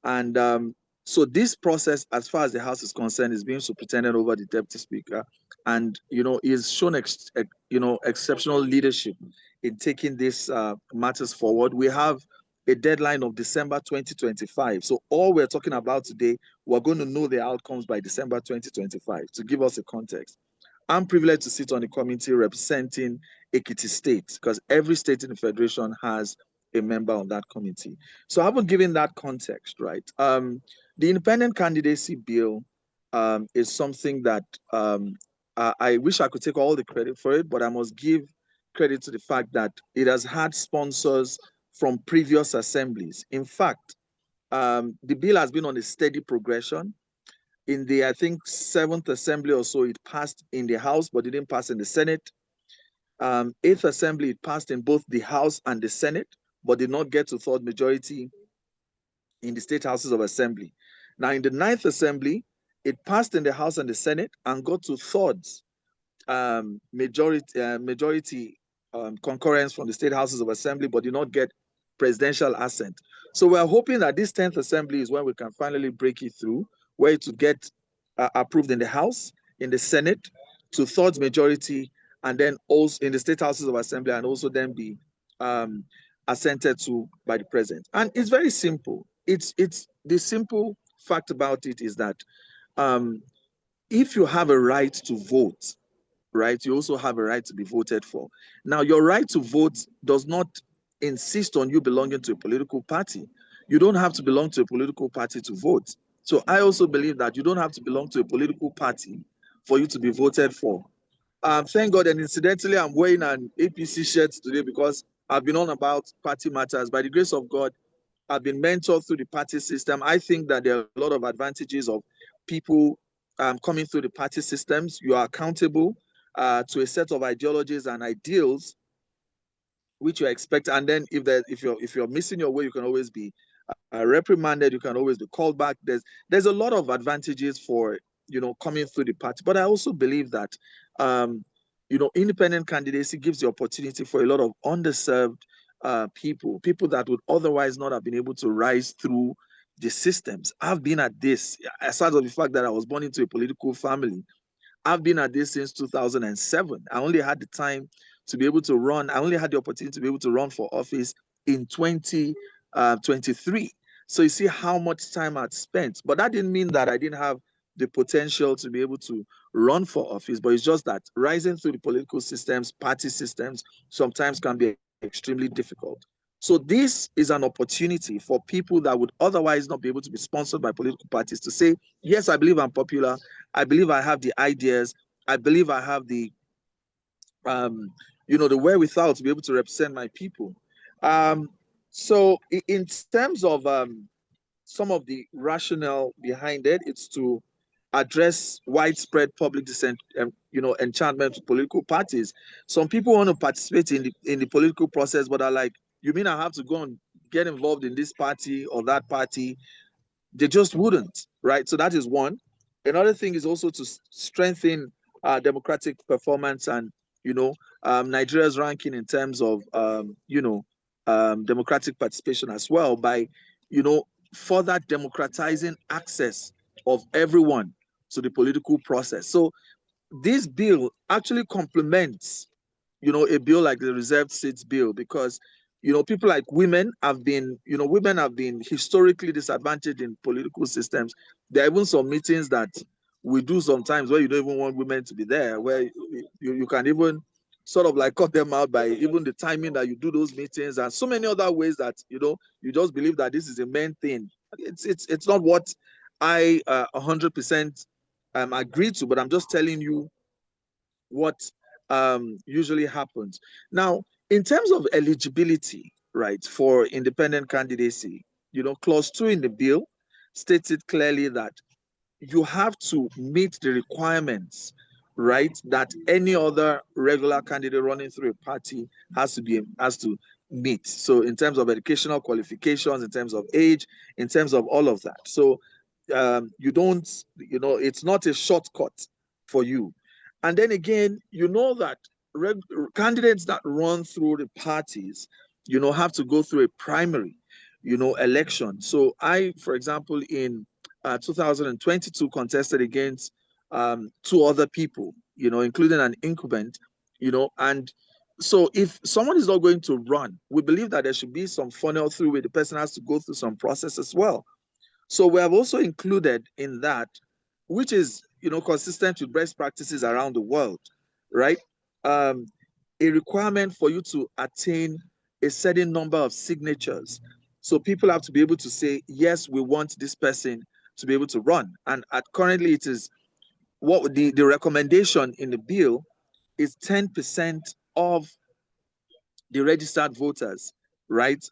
And so this process, as far as the House is concerned, is being superintended over the Deputy Speaker, and is shown exceptional leadership in taking these matters forward. We have a deadline of December 2025. So all we're talking about today, we're going to know the outcomes by December 2025. To give us a context, I'm privileged to sit on the committee representing Ekiti State, because every state in the Federation has a member on that committee. So I haven't given that context, right? The Independent Candidacy Bill is something that I wish I could take all the credit for it, but I must give credit to the fact that it has had sponsors from previous assemblies. In fact, the bill has been on a steady progression. In the, I think, 7th assembly or so, it passed in the House, but it didn't pass in the Senate. 8th assembly, it passed in both the House and the Senate, but did not get to third majority in the state houses of assembly. Now, in the 9th assembly, it passed in the House and the Senate and got to thirds majority concurrence from the state houses of assembly, but did not get presidential assent. So we're hoping that this 10th assembly is when we can finally break it through, where it to get approved in the House, in the Senate, to thirds majority, and then also in the state houses of assembly, and also then be assented to by the president. And it's very simple. It's the simple fact about it is that if you have a right to vote, right, you also have a right to be voted for. Now, your right to vote does not insist on you belonging to a political party. You don't have to belong to a political party to vote. So I also believe that you don't have to belong to a political party for you to be voted for. Thank God, and incidentally, I'm wearing an APC shirt today because I've been on about party matters. By the grace of God, I've been mentored through the party system. I think that there are a lot of advantages of people coming through the party systems. You are accountable to a set of ideologies and ideals which you expect. And then if you're missing your way, you can always be reprimanded. You can always be called back. There's a lot of advantages for coming through the party. But I also believe that independent candidacy gives the opportunity for a lot of underserved people that would otherwise not have been able to rise through the systems. I've been at this, aside of the fact that I was born into a political family, I've been at this since 2007. I only had the time to be able to run. I only had the opportunity to be able to run for office in 2023. So you see how much time I'd spent. But that didn't mean that I didn't have the potential to be able to run for office. But it's just that rising through the political systems, party systems, sometimes can be extremely difficult. So this is an opportunity for people that would otherwise not be able to be sponsored by political parties to say, yes, I believe I'm popular. I believe I have the ideas. I believe I have the, the wherewithal to be able to represent my people. So in terms of some of the rationale behind it, it's to address widespread public enchantment with political parties. Some people want to participate in the political process, but are like, you mean I have to go and get involved in this party or that party? They just wouldn't, right? So that is one. Another thing is also to strengthen democratic performance and Nigeria's ranking in terms of democratic participation as well by, further democratizing access of everyone to the political process. So this bill actually complements, a bill like the Reserved Seats Bill, because, people like women have been historically disadvantaged in political systems. There are even some meetings that we do sometimes where you don't even want women to be there, where you can even sort of like cut them out by even the timing that you do those meetings, and so many other ways that, you just believe that this is a main thing. It's not what I 100% agree to, but I'm just telling you what usually happens. Now, in terms of eligibility, right, for independent candidacy, clause 2 in the bill states it clearly that you have to meet the requirements, right, that any other regular candidate running through a party has to meet. So in terms of educational qualifications, in terms of age, in terms of all of that. So you don't, it's not a shortcut for you. And then again, that candidates that run through the parties, have to go through a primary, election. So I, for example, in 2022 contested against 2 other people, including an incumbent, and so if someone is not going to run, we believe that there should be some funnel through where the person has to go through some process as well. So we have also included in that, which is, consistent with best practices around the world, right? A requirement for you to attain a certain number of signatures. So people have to be able to say, yes, we want this person to be able to run. And currently it is what the recommendation in the bill is 10% of the registered voters, right?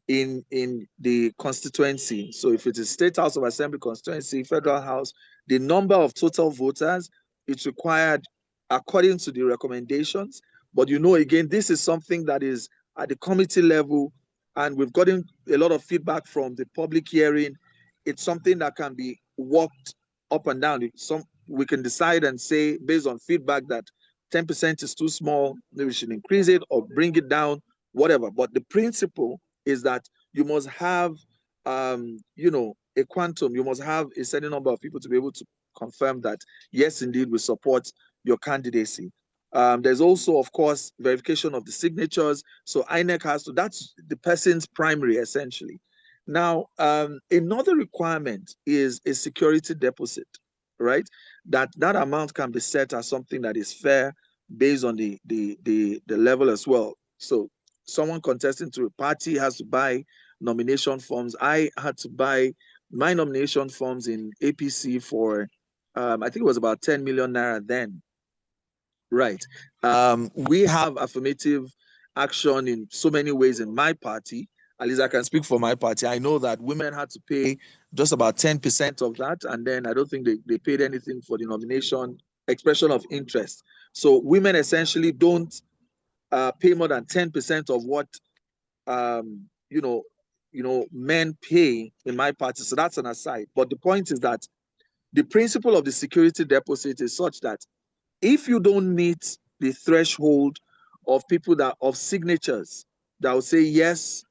In the constituency. So if it is State House of Assembly constituency, Federal House, the number of total voters, it's required according to the recommendations. But again, this is something that is at the committee level, and we've gotten a lot of feedback from the public hearing. It's something that can be worked up and down. We can decide and say, based on feedback, that 10% is too small, maybe we should increase it or bring it down, whatever. But the principle is that you must have, a quantum. You must have a certain number of people to be able to confirm that, yes, indeed, we support your candidacy. There's also, of course, verification of the signatures. So INEC has to, that's the person's primary, essentially. Now, another requirement is a security deposit, right? That amount can be set as something that is fair based on the level as well. So someone contesting to a party has to buy nomination forms. I had to buy my nomination forms in APC for, I think it was about 10 million naira then. Right. We have affirmative action in so many ways in my party. At least I can speak for my party. I know that women had to pay just about 10% of that. And then I don't think they paid anything for the nomination expression of interest. So women essentially don't pay more than 10% of what men pay in my party. So that's an aside. But the point is that the principle of the security deposit is such that if you don't meet the threshold of people of signatures that will say, yes,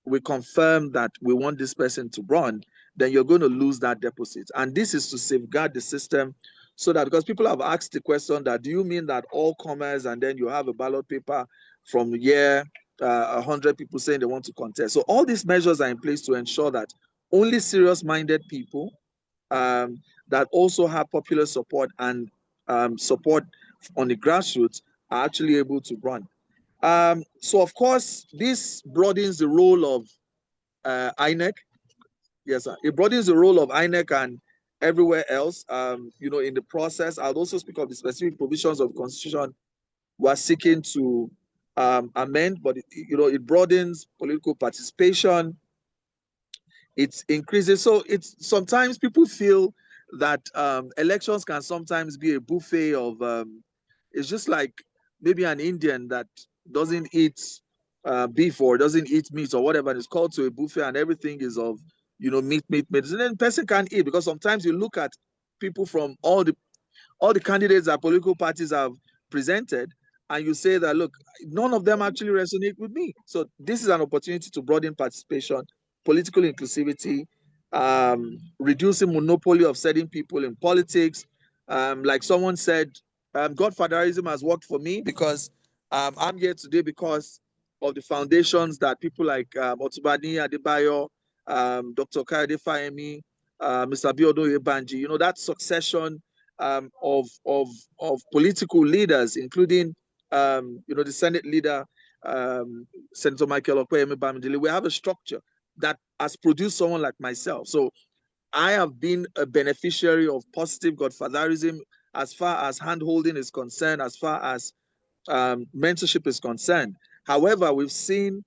we confirm that we want this person to run, then you're going to lose that deposit. And this is to safeguard the system so that, because people have asked the question that, do you mean that all comers and then you have a ballot paper from 100 people saying they want to contest? So all these measures are in place to ensure that only serious-minded people that also have popular support and support on the grassroots are actually able to run. So of course, this broadens the role of INEC. Yes, sir. It broadens the role of INEC and everywhere else. In the process, I'll also speak of the specific provisions of the Constitution we're seeking to amend, but it broadens political participation. It increases. So it's sometimes people feel that elections can sometimes be a buffet of it's just like maybe an Indian that doesn't eat beef or doesn't eat meat or whatever, and it's called to a buffet and everything is of meat, and then the person can't eat, because sometimes you look at people from all the candidates that political parties have presented, and you say that, look, none of them actually resonate with me. So this is an opportunity to broaden participation, political inclusivity, reducing monopoly of certain people in politics. Like someone said, godfatherism has worked for me because I'm here today because of the foundations that people like Otubani Adebayo, Dr. Kayode Fayemi, Mr. Abiodun Yebanji, you know, that succession of political leaders, including you know, the Senate leader, Senator Michael Okoyemi Bamidele. We have a structure that has produced someone like myself. So I have been a beneficiary of positive godfatherism as far as handholding is concerned, as far as mentorship is concerned. However, we've seen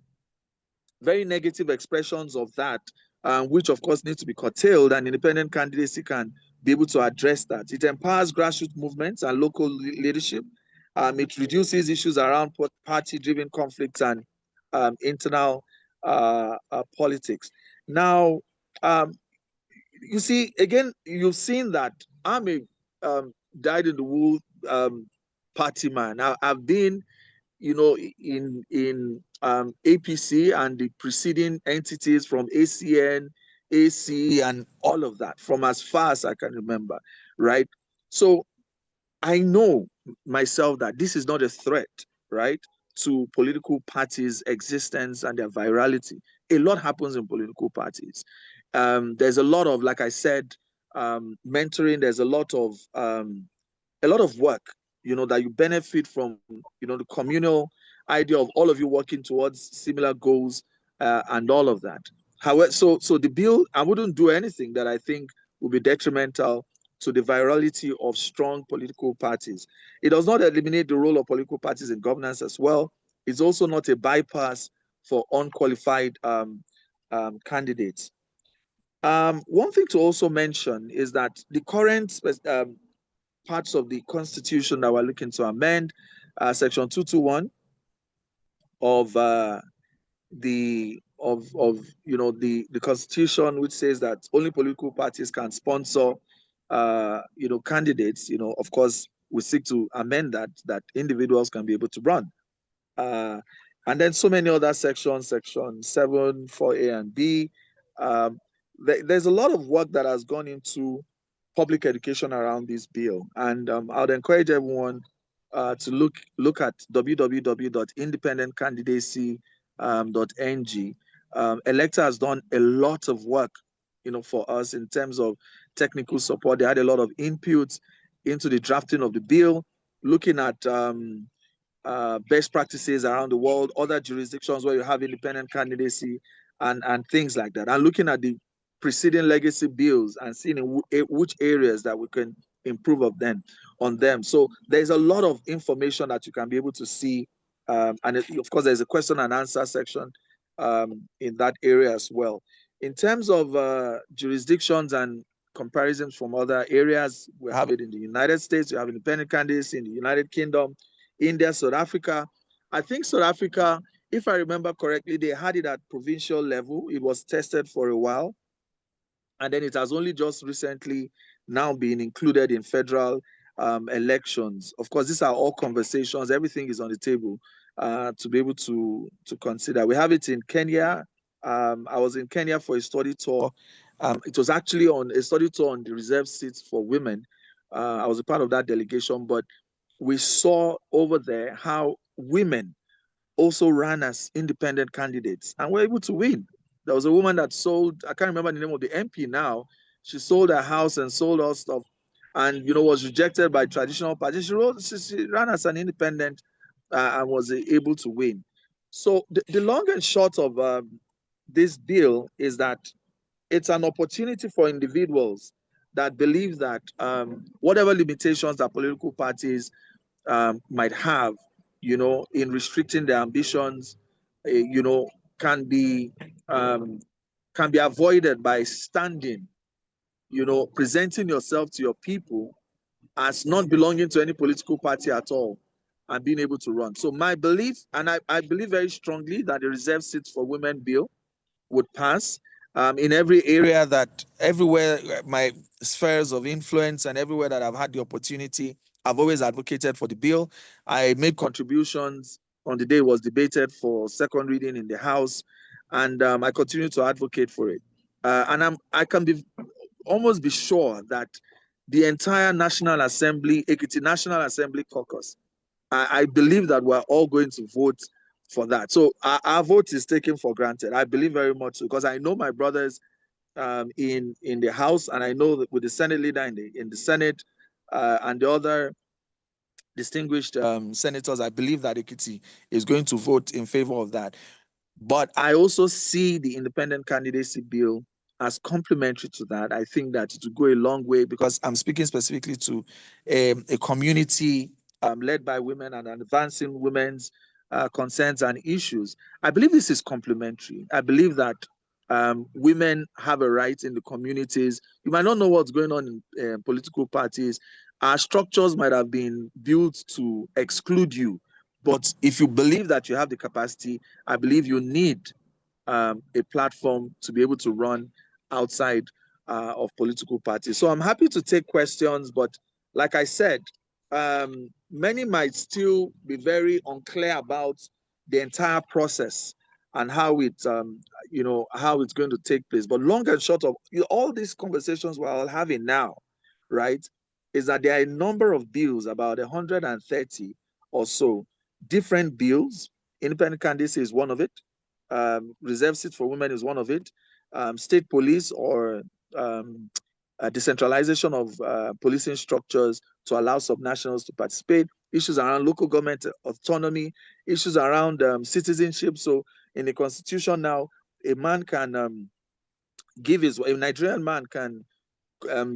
very negative expressions of that, which of course need to be curtailed, and independent candidacy can be able to address that. It empowers grassroots movements and local leadership. It reduces issues around party-driven conflicts and internal politics. Now, you see, again, you've seen that I'm a dyed-in-the-wool party man. I've been, you know, in APC and the preceding entities from ACN, AC, and all of that from as far as I can remember, right? So I know myself that this is not a threat, right, to political parties' existence and their virality. A lot happens in political parties. There's a lot of, like I said, mentoring. There's a lot of work, you know, that you benefit from, you know, the communal idea of all of you working towards similar goals and all of that. However, so the bill, I wouldn't do anything that I think would be detrimental to the virality of strong political parties. It does not eliminate the role of political parties in governance as well. It's also not a bypass for unqualified candidates. One thing to also mention is that the current parts of the Constitution that we're looking to amend, Section 221 of the Constitution, which says that only political parties can sponsor candidates. You know, of course, we seek to amend that individuals can be able to run. And then so many other sections, Section 7, 4A and B. There's a lot of work that has gone into public education around this bill, and I would encourage everyone to look at www.independentcandidacy.ng. ElectHER has done a lot of work, you know, for us in terms of technical support. They had a lot of inputs into the drafting of the bill, looking at best practices around the world, other jurisdictions where you have independent candidacy, and things like that, and looking at the preceding legacy bills and seeing in which areas that we can improve on them. So there's a lot of information that you can be able to see, and of course there's a question and answer section in that area as well. In terms of jurisdictions and comparisons from other areas, we have it in the United States, we have independent candidacy in the United Kingdom, India, South Africa. I think South Africa, if I remember correctly, they had it at provincial level. It was tested for a while, and then it has only just recently now been included in federal elections. Of course, these are all conversations. Everything is on the table to be able to consider. We have it in Kenya. I was in Kenya for a study tour. It was actually on a study tour on the reserved seats for women. I was a part of that delegation, but we saw over there how women also ran as independent candidates and were able to win. There was a woman that sold, I can't remember the name of the MP now, she sold her house and sold all stuff and, you know, was rejected by traditional parties. She ran as an independent and was able to win. So the long and short of this bill is that it's an opportunity for individuals that believe that whatever limitations that political parties might have, you know, in restricting their ambitions, you know, can be avoided by standing, you know, presenting yourself to your people as not belonging to any political party at all and being able to run. So my belief, and I believe very strongly that the reserved seats for women bill would pass in every area, that everywhere my spheres of influence and everywhere that I've had the opportunity, I've always advocated for the bill. I made contributions on the day it was debated for second reading in the House, and I continue to advocate for it. And I can almost be sure that the entire National Assembly, Ekiti National Assembly caucus, I believe that we're all going to vote for that. So our vote is taken for granted. I believe very much so, because I know my brothers in the House, and I know that with the Senate leader in the Senate and the other distinguished senators, I believe that Ekiti is going to vote in favor of that. But I also see the Independent Candidacy Bill as complementary to that. I think that it will go a long way, because I'm speaking specifically to a community led by women and advancing women's concerns and issues. I believe this is complementary. I believe that women have a right in the communities. You might not know what's going on in political parties. Our structures might have been built to exclude you. But if you believe that you have the capacity, I believe you need a platform to be able to run outside of political parties. So I'm happy to take questions, but like I said, many might still be very unclear about the entire process and how it, how it's going to take place. But long and short of all these conversations we're all having now, right, is that there are a number of bills, about 130 or so, different bills. Independent candidacy is one of it. Reserve seats for women is one of it. State police, or decentralization of policing structures to allow subnationals to participate. Issues around local government autonomy. Issues around citizenship. So in the constitution now, a man can a Nigerian man can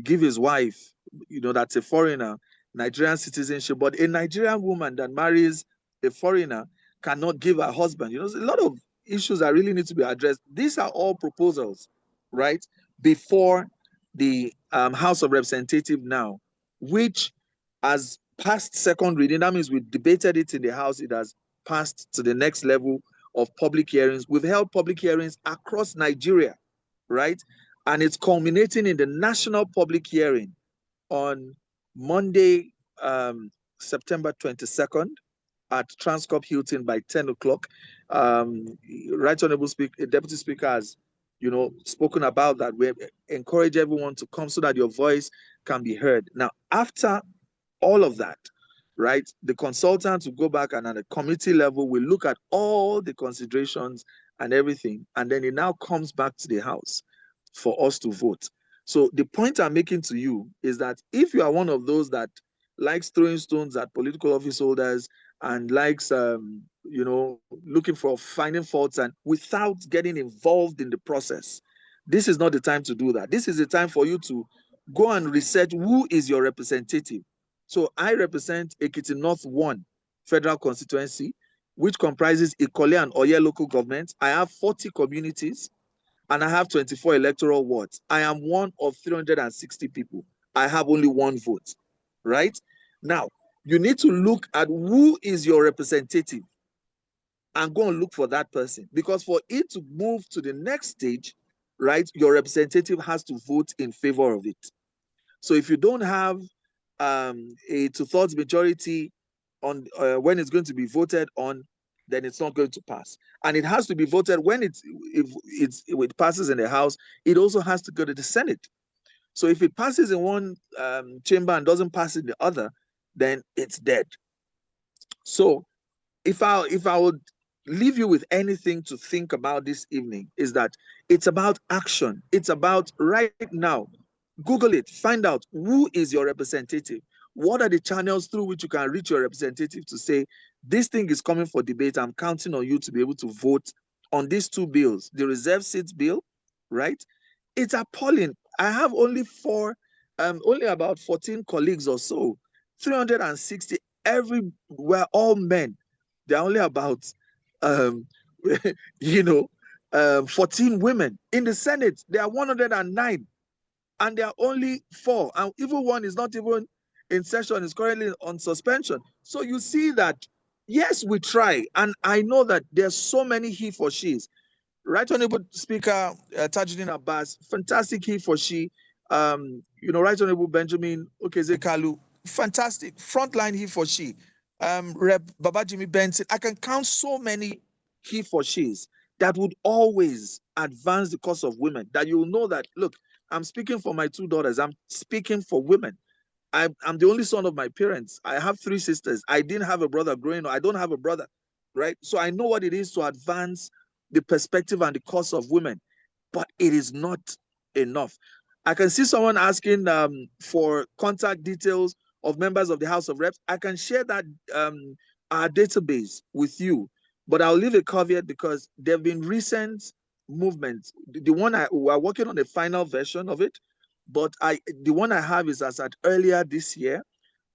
give his wife, that's a foreigner, Nigerian citizenship, but a Nigerian woman that marries a foreigner cannot give her husband. There's a lot of issues that really need to be addressed. These are all proposals, right, before the House of Representatives now, which has passed second reading. That means we debated it in the House. It has passed to the next level of public hearings. We've held public hearings across Nigeria, right? And it's culminating in the national public hearing on Monday, September 22nd at Transcorp Hilton by 10 o'clock. Right Honorable Deputy Speaker has, spoken about that. We encourage everyone to come so that your voice can be heard. Now, after all of that, right, the consultants will go back and at a committee level, we look at all the considerations and everything, and then it now comes back to the House for us to vote. So the point I'm making to you is that if you are one of those that likes throwing stones at political office holders and likes, looking for finding faults and without getting involved in the process, this is not the time to do that. This is the time for you to go and research who is your representative. So I represent Ekiti North 1 Federal Constituency, which comprises Ikole and Oye local governments. I have 40 communities and I have 24 electoral wards. I am one of 360 people. I have only one vote, right? Now, you need to look at who is your representative and go and look for that person, because for it to move to the next stage, right, your representative has to vote in favor of it. So if you don't have a two-thirds majority on when it's going to be voted on, then it's not going to pass. And it has to be voted when if it passes in the House, it also has to go to the Senate. So if it passes in one chamber and doesn't pass in the other, then it's dead. So if I would leave you with anything to think about this evening, is that it's about action. It's about right now. Google it, find out who is your representative. What are the channels through which you can reach your representative to say, this thing is coming for debate. I'm counting on you to be able to vote on these two bills. The reserve seats bill, right? It's appalling. I have only about 14 colleagues or so, 360, we're all men. There are only about, 14 women. In the Senate, there are 109. And there are only 4, and even one is not even in session, is currently on suspension. So you see that, yes, we try, and I know that there's so many he for she's. Right Honorable Speaker Tajuddin Abbas, fantastic he for she. Right Honorable Benjamin Okezekalu, fantastic. Frontline he for she. Rep Baba Jimmy Benson. I can count so many he for she's that would always advance the cause of women. That you'll know that, look, I'm speaking for my 2 daughters. I'm speaking for women. I'm the only son of my parents. I have 3 sisters. I didn't have a brother growing up. I don't have a brother, right? So I know what it is to advance the perspective and the cause of women, but it is not enough. I can see someone asking for contact details of members of the House of Reps. I can share that our database with you, but I'll leave a caveat because there have been recent movements. The one we are working on the final version of it, but the one I have is as at earlier this year.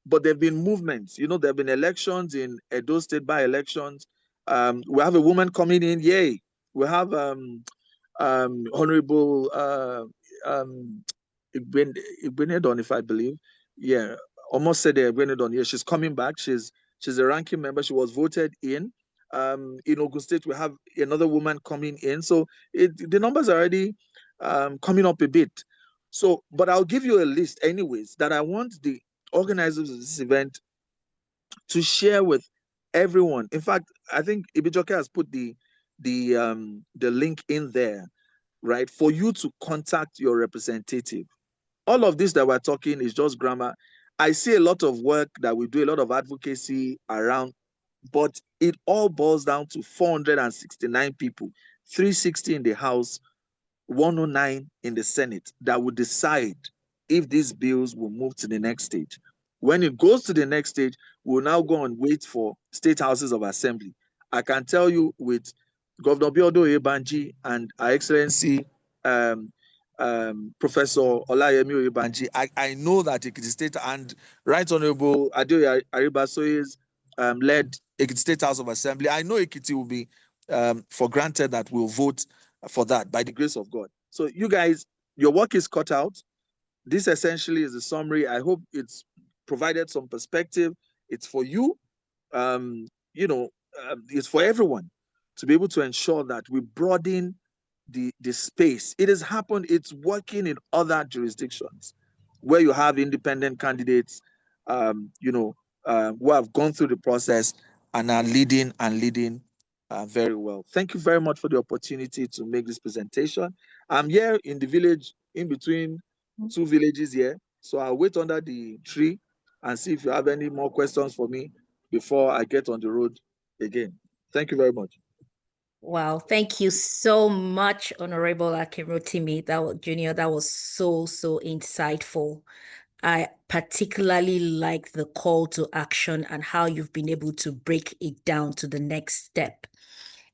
But there have been movements. You know, there have been elections in Edo State by-elections. We have a woman coming in. Yay! We have Honorable Igbenedon, if I believe. Yeah, almost said Igbenedon. Yeah, she's coming back. She's a ranking member. She was voted in. In Ogun State, we have another woman coming in. So the numbers are already coming up a bit. So, but I'll give you a list anyways that I want the organizers of this event to share with everyone. In fact, I think Ibijoke has put the link in there, right, for you to contact your representative. All of this that we're talking is just grammar. I see a lot of work that we do, a lot of advocacy around, but it all boils down to 469 people, 360 in the House, 109 in the Senate that will decide if these bills will move to the next stage. When it goes to the next stage, we'll now go and wait for state houses of assembly. I can tell you with Governor Biodo Ebanji and Our Excellency Professor Olayemi Ebanji, I know that Ekiti State and Right Honorable Adeoye Aribasoye's led Ekiti State House of Assembly. I know Ekiti will be for granted that we'll vote for that by the grace of God. So you guys, your work is cut out. This essentially is a summary. I hope it's provided some perspective. It's for you, it's for everyone to be able to ensure that we broaden the space. It has happened. It's working in other jurisdictions where you have independent candidates, who have gone through the process and are leading very well. Thank you very much for the opportunity to make this presentation. I'm here in the village, in between 2 villages here. So I'll wait under the tree and see if you have any more questions for me before I get on the road again. Thank you very much. Wow, thank you so much, Honorable Akinrotimi. Junior, that was so insightful. I particularly like the call to action and how you've been able to break it down to the next step.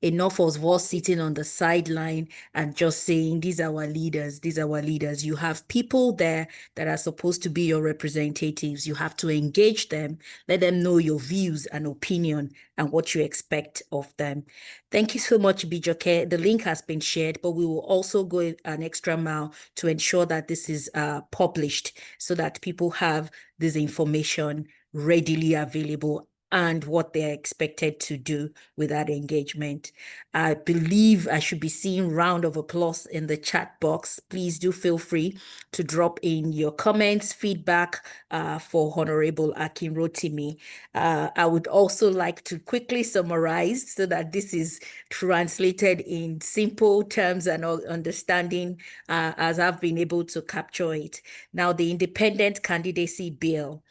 Enough of us sitting on the sideline and just saying, these are our leaders, these are our leaders. You have people there that are supposed to be your representatives. You have to engage them, let them know your views and opinion and what you expect of them. Thank you so much, Ibijoke. The link has been shared, but we will also go an extra mile to ensure that this is published so that people have this information readily available and what they're expected to do with that engagement. I believe I should be seeing round of applause in the chat box. Please do feel free to drop in your comments, feedback for Honorable Akinrotimi. I would also like to quickly summarize so that this is translated in simple terms and understanding as I've been able to capture it. Now, the Independent Candidacy Bill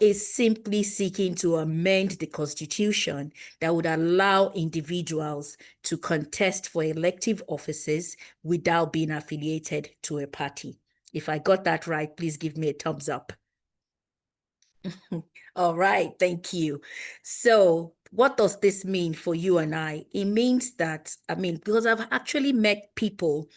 is simply seeking to amend the Constitution that would allow individuals to contest for elective offices without being affiliated to a party. If I got that right, please give me a thumbs up. All right, thank you. So what does this mean for you and I? It means that, because I've actually met people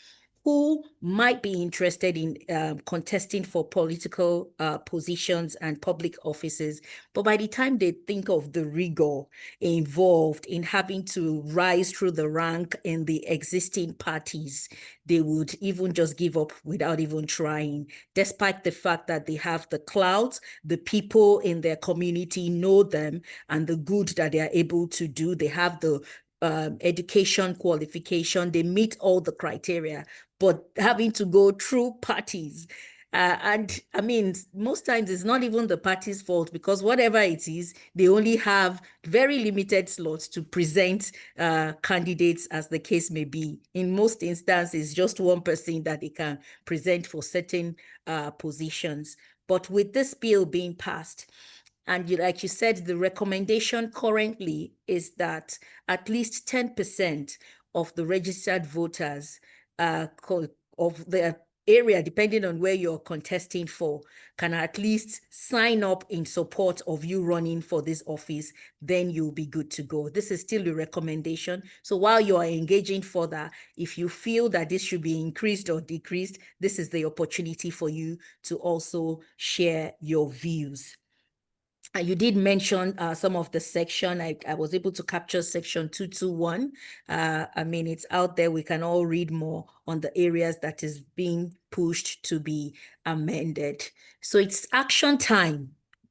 who might be interested in contesting for political positions and public offices, but by the time they think of the rigor involved in having to rise through the rank in the existing parties, they would even just give up without even trying, despite the fact that they have the clout, the people in their community know them, and the good that they are able to do. They have the education qualification, they meet all the criteria, but having to go through parties And I mean, most times it's not even the party's fault, because whatever it is, they only have very limited slots to present candidates, as the case may be. In most instances, just one person that they can present for certain positions. But with this bill being passed, and like you said, the recommendation currently is that at least 10% of the registered voters of the area, depending on where you're contesting for, can at least sign up in support of you running for this office, then you'll be good to go. This is still a recommendation. So while you are engaging further, if you feel that this should be increased or decreased, this is the opportunity for you to also share your views. You did mention some of the section. I was able to capture section 221. I mean, it's out there. We can all read more on the areas that is being pushed to be amended. So it's action time.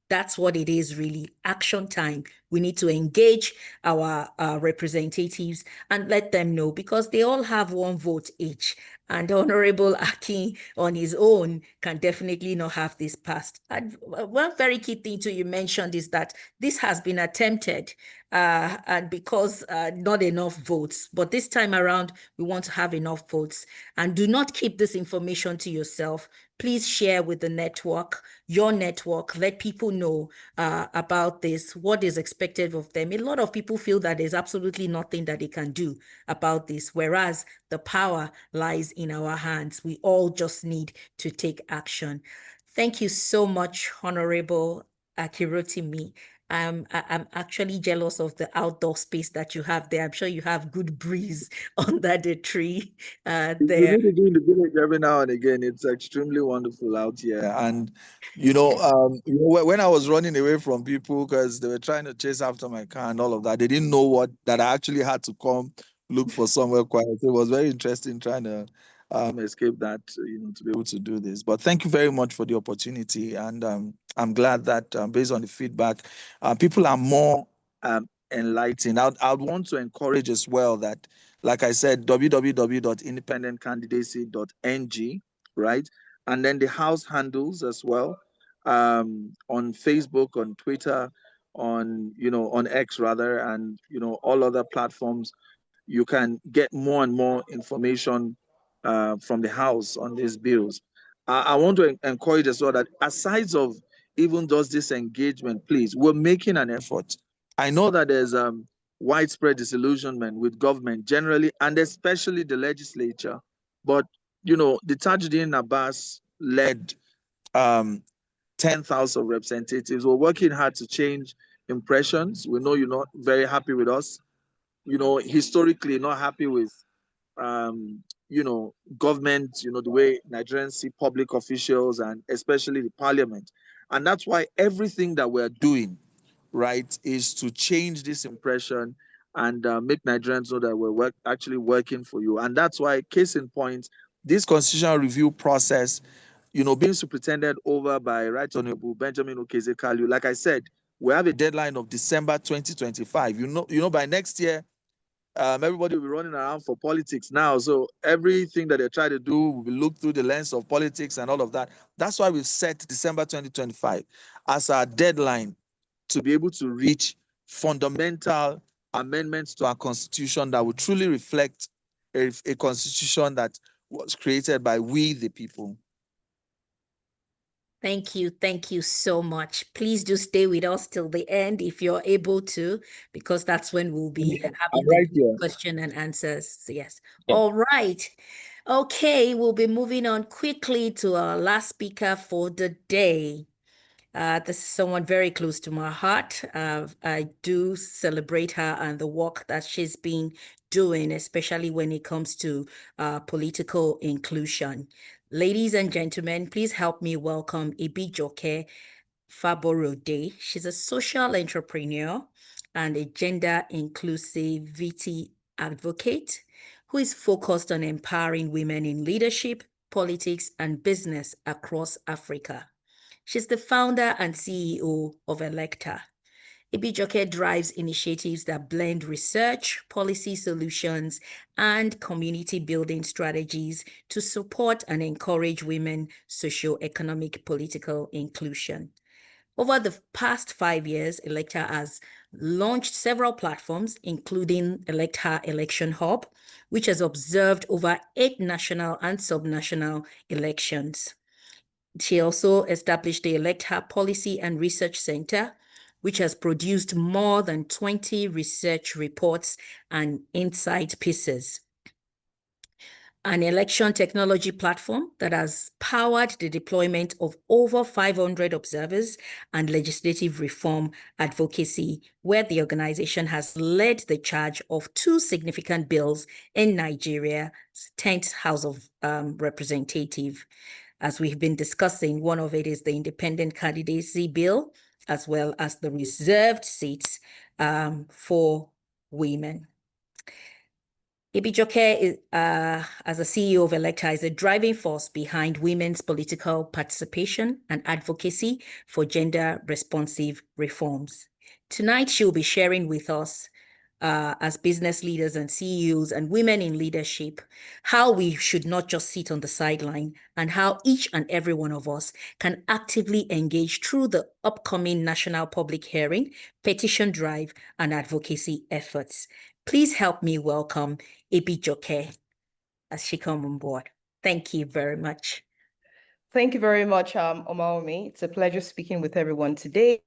That's what it is, really, action time. We need to engage our representatives and let them know, because they all have one vote each. And Honorable Akin on his own can definitely not have this passed. And one very key thing too you mentioned is that this has been attempted, and because not enough votes. But this time around, we want to have enough votes. And do not keep this information to yourself. Please share with the network, your network. Let people know about this, what is expected of them. A lot of people feel that there's absolutely nothing that they can do about this, whereas the power lies in our hands. We all just need to take action. Thank you so much, Honorable Akirotimi. I'm actually jealous of the outdoor space that you have there. I'm sure you have good breeze under the tree there. We need to be in the village every now and again. It's extremely wonderful out here. And when I was running away from people because they were trying to chase after my car and all of that, they didn't know that I actually had to come look for somewhere quiet. So it was very interesting trying to escape that, to be able to do this. But thank you very much for the opportunity. And I'm glad that based on the feedback, people are more enlightened. I'd want to encourage as well that, like I said, www.independentcandidacy.ng, right? And then the house handles as well, on Facebook, on Twitter, on X rather, and all other platforms. You can get more and more information from the house on these bills. I want to encourage as well that aside of even just this engagement, please, we're making an effort. I know that there's widespread disillusionment with government generally, and especially the legislature. But, the Tajuddin Abbas led 10,000 representatives. We're working hard to change impressions. We know you're not very happy with us. Historically not happy with, government, the way Nigerians see public officials and especially the parliament. And that's why everything that we're doing, right, is to change this impression and make Nigerians know that we're actually working for you. And that's why, case in point, this constitutional review process, being superintended over by Right Honorable Benjamin Okezekalu, like I said, we have a deadline of December 2025. By next year, everybody will be running around for politics now. So everything that they try to do will be looked through the lens of politics and all of that. That's why we've set December 2025 as our deadline to be able to reach fundamental amendments to our constitution that will truly reflect a constitution that was created by we, the people. Thank you. Thank you so much. Please do stay with us till the end if you're able to, because that's when we'll be having the question and answers. Yes. Yeah. All right. Okay, we'll be moving on quickly to our last speaker for the day. This is someone very close to my heart. I do celebrate her and the work that she's been doing, especially when it comes to political inclusion. Ladies and gentlemen, please help me welcome Ibijoke Faborode. She's a social entrepreneur and a gender inclusivity advocate who is focused on empowering women in leadership, politics, and business across Africa. She's the founder and CEO of ElectHER, Ibijoke drives initiatives that blend research, policy solutions, and community building strategies to support and encourage women socio-economic political inclusion. Over the past 5 years, ElectHER has launched several platforms, including ElectHER Election Hub, which has observed over 8 national and subnational elections. She also established the ElectHER Policy and Research Center, which has produced more than 20 research reports and insight pieces. An election technology platform that has powered the deployment of over 500 observers and legislative reform advocacy, where the organization has led the charge of 2 significant bills in Nigeria's 10th House of Representatives. As we've been discussing, one of it is the Independent Candidacy Bill, as well as the reserved seats for women. Ibijoke, as a CEO of ElectHER, is a driving force behind women's political participation and advocacy for gender-responsive reforms. Tonight, she'll be sharing with us, as business leaders and CEOs and women in leadership, how we should not just sit on the sideline and how each and every one of us can actively engage through the upcoming national public hearing, petition drive, and advocacy efforts. Please help me welcome Ibijoke as she comes on board. Thank you very much. Thank you very much, Omowunmi. It's a pleasure speaking with everyone today.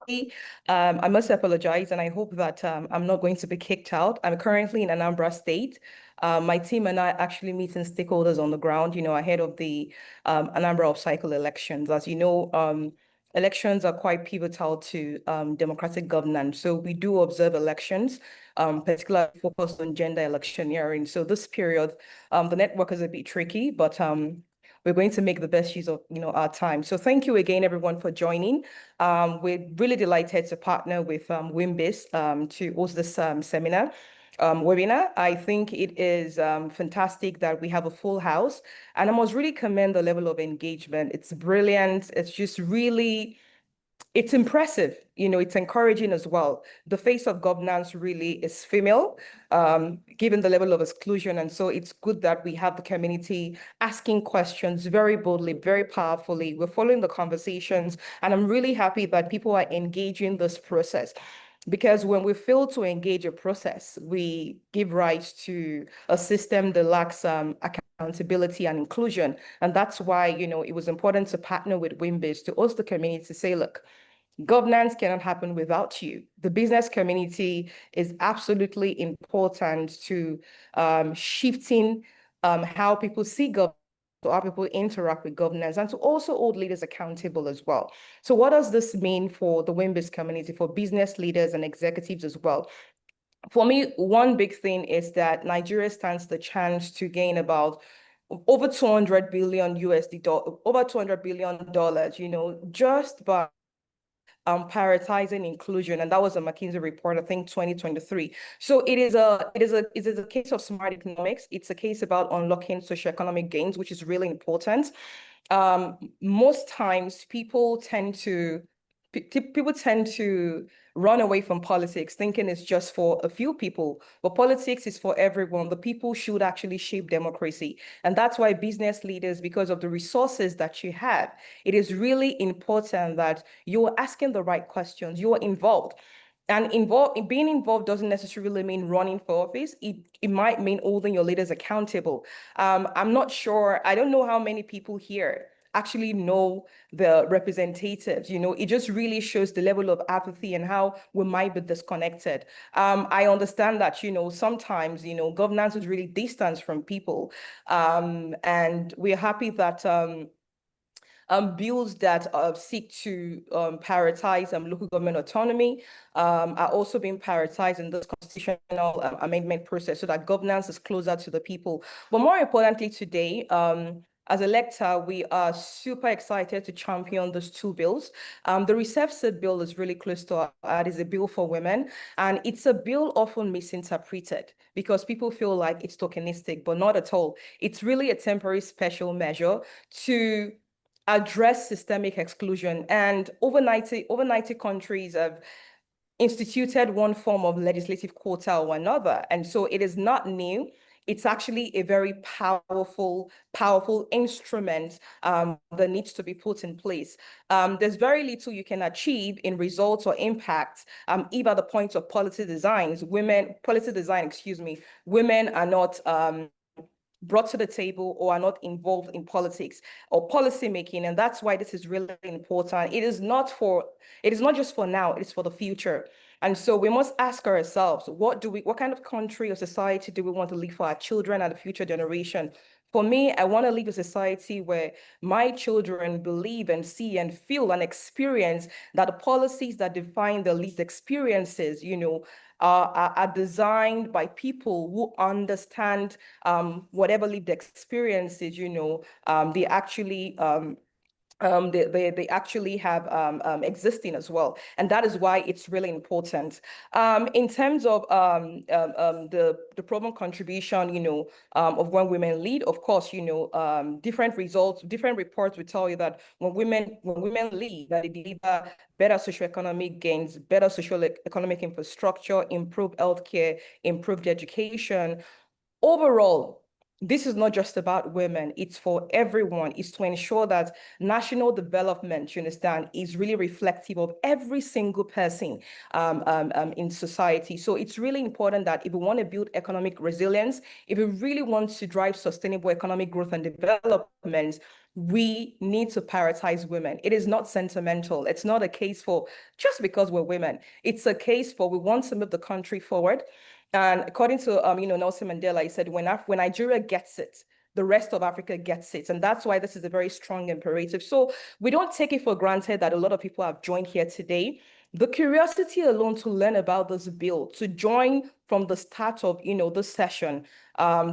I must apologize, and I hope that I'm not going to be kicked out. I'm currently in Anambra State. My team and I actually meeting stakeholders on the ground, ahead of the Anambra off-cycle elections. As you know, elections are quite pivotal to democratic governance. So we do observe elections, particularly focused on gender electioneering. So this period, the network is a bit tricky, but we're going to make the best use of our time. So thank you again, everyone, for joining. We're really delighted to partner with WIMBIZ to host this seminar. Webinar. I think it is fantastic that we have a full house, and I must really commend the level of engagement. It's brilliant. It's just really, it's impressive. It's encouraging as well. The face of governance really is female, given the level of exclusion. And so it's good that we have the community asking questions very boldly, very powerfully. We're following the conversations, and I'm really happy that people are engaging this process. Because when we fail to engage a process, we give rise to a system that lacks accountability and inclusion. And that's why, it was important to partner with WIMBIZ to host the community to say, look, governance cannot happen without you. The business community is absolutely important to shifting how people see governance, to how people interact with governance, and to also hold leaders accountable as well. So what does this mean for the WIMBIZ community, for business leaders and executives as well? For me, one big thing is that Nigeria stands the chance to gain about over $200 billion over $200 billion, just by prioritizing inclusion, and that was a McKinsey report, I think 2023. So it is a case of smart economics. It's a case about unlocking socioeconomic gains, which is really important. Most times people tend to run away from politics, thinking it's just for a few people, but politics is for everyone. The people should actually shape democracy. And that's why business leaders, because of the resources that you have, it is really important that you're asking the right questions, you're involved. And being involved doesn't necessarily mean running for office. It might mean holding your leaders accountable. I'm not sure, I don't know how many people here actually know the representatives. It just really shows the level of apathy and how we might be disconnected. I understand that, sometimes, governance is really distant from people. And we're happy that bills that seek to prioritize local government autonomy are also being prioritized in this constitutional amendment process so that governance is closer to the people. But more importantly today, as ElectHER, we are super excited to champion those 2 bills. The Reserved Seat Bill is really close to our heart. It's a bill for women, and it's a bill often misinterpreted because people feel like it's tokenistic, but not at all. It's really a temporary special measure to address systemic exclusion. And over 90 countries have instituted one form of legislative quota or another. And so it is not new. It's actually a very powerful instrument that needs to be put in place. There's very little you can achieve in results or impact if at the point of policy design, women are not brought to the table or are not involved in politics or policy making. And that's why this is really important. It is not just for now, it's for the future. And so we must ask ourselves, what kind of country or society do we want to leave for our children and the future generation? For me, I want to leave a society where my children believe and see and feel and experience that the policies that define their lived experiences, are designed by people who understand whatever lived experiences, they actually they actually have existing as well. And that is why it's really important. In terms of the proven contribution, of when women lead, of course, different results, different reports will tell you that when women lead, that they deliver better socioeconomic gains, better socio-economic infrastructure, improved healthcare, improved education. Overall, this is not just about women, it's for everyone. It's to ensure that national development, you understand, is really reflective of every single person in society. So it's really important that if we want to build economic resilience, if we really want to drive sustainable economic growth and development, we need to prioritize women. It is not sentimental. It's not a case for just because we're women. It's a case for we want to move the country forward. And according to Nelson Mandela, he said, when Nigeria gets it, the rest of Africa gets it. And that's why this is a very strong imperative. So we don't take it for granted that a lot of people have joined here today. The curiosity alone to learn about this bill, to join from the start of this session,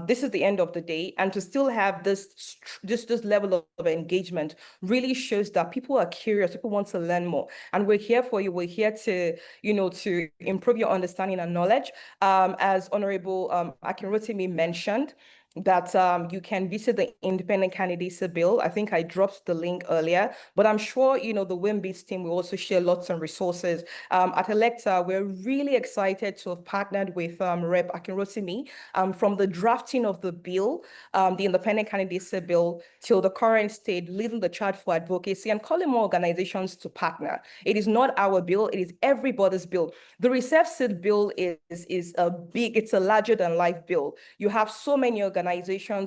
this is the end of the day, and to still have this level of engagement really shows that people are curious, people want to learn more, and we're here for you. We're here to to improve your understanding and knowledge. As Honorable Akingbohungbe mentioned, that you can visit the Independent Candidacy Bill. I think I dropped the link earlier, but I'm sure the WIMBIZ team will also share lots of resources. At ElectHER, we're really excited to have partnered with Rep. Akingbohungbe from the drafting of the bill, the Independent Candidacy Bill, till the current state, leading the charge for advocacy and calling more organizations to partner. It is not our bill, it is everybody's bill. The Reserve Seat Bill is it's a larger than life bill. You have so many organizations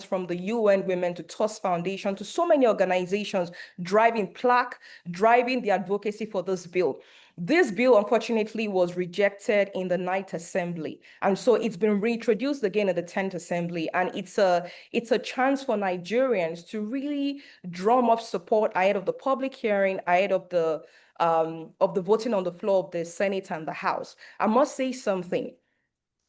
from the UN Women to TOS Foundation to so many organizations driving the advocacy for this bill. This bill, unfortunately, was rejected in the 9th Assembly. And so it's been reintroduced again at the 10th Assembly. And it's a chance for Nigerians to really drum up support ahead of the public hearing, ahead of the voting on the floor of the Senate and the House. I must say something.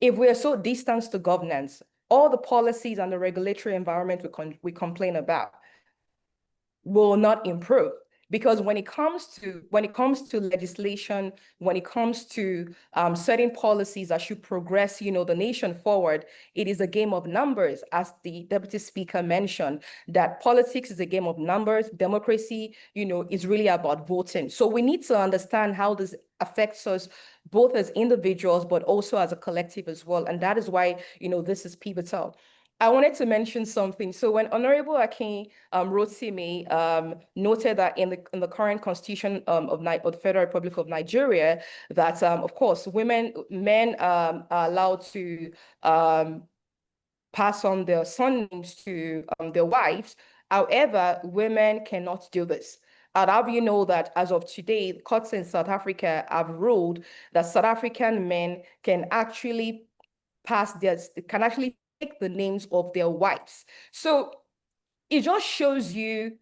If we are so distant to governance, all the policies and the regulatory environment we complain about will not improve. Because when it comes to legislation, when it comes to certain policies that should progress, the nation forward, it is a game of numbers, as the Deputy Speaker mentioned, that politics is a game of numbers. Democracy, is really about voting. So we need to understand how this affects us both as individuals, but also as a collective as well. And that is why, this is pivotal. I wanted to mention something. So when Honorable Akingbohungbe noted that in the current constitution of the Federal Republic of Nigeria, that of course men are allowed to pass on their sons to their wives. However, women cannot do this. I'd have you know that as of today, courts in South Africa have ruled that South African men can actually take the names of their wives. So it just shows you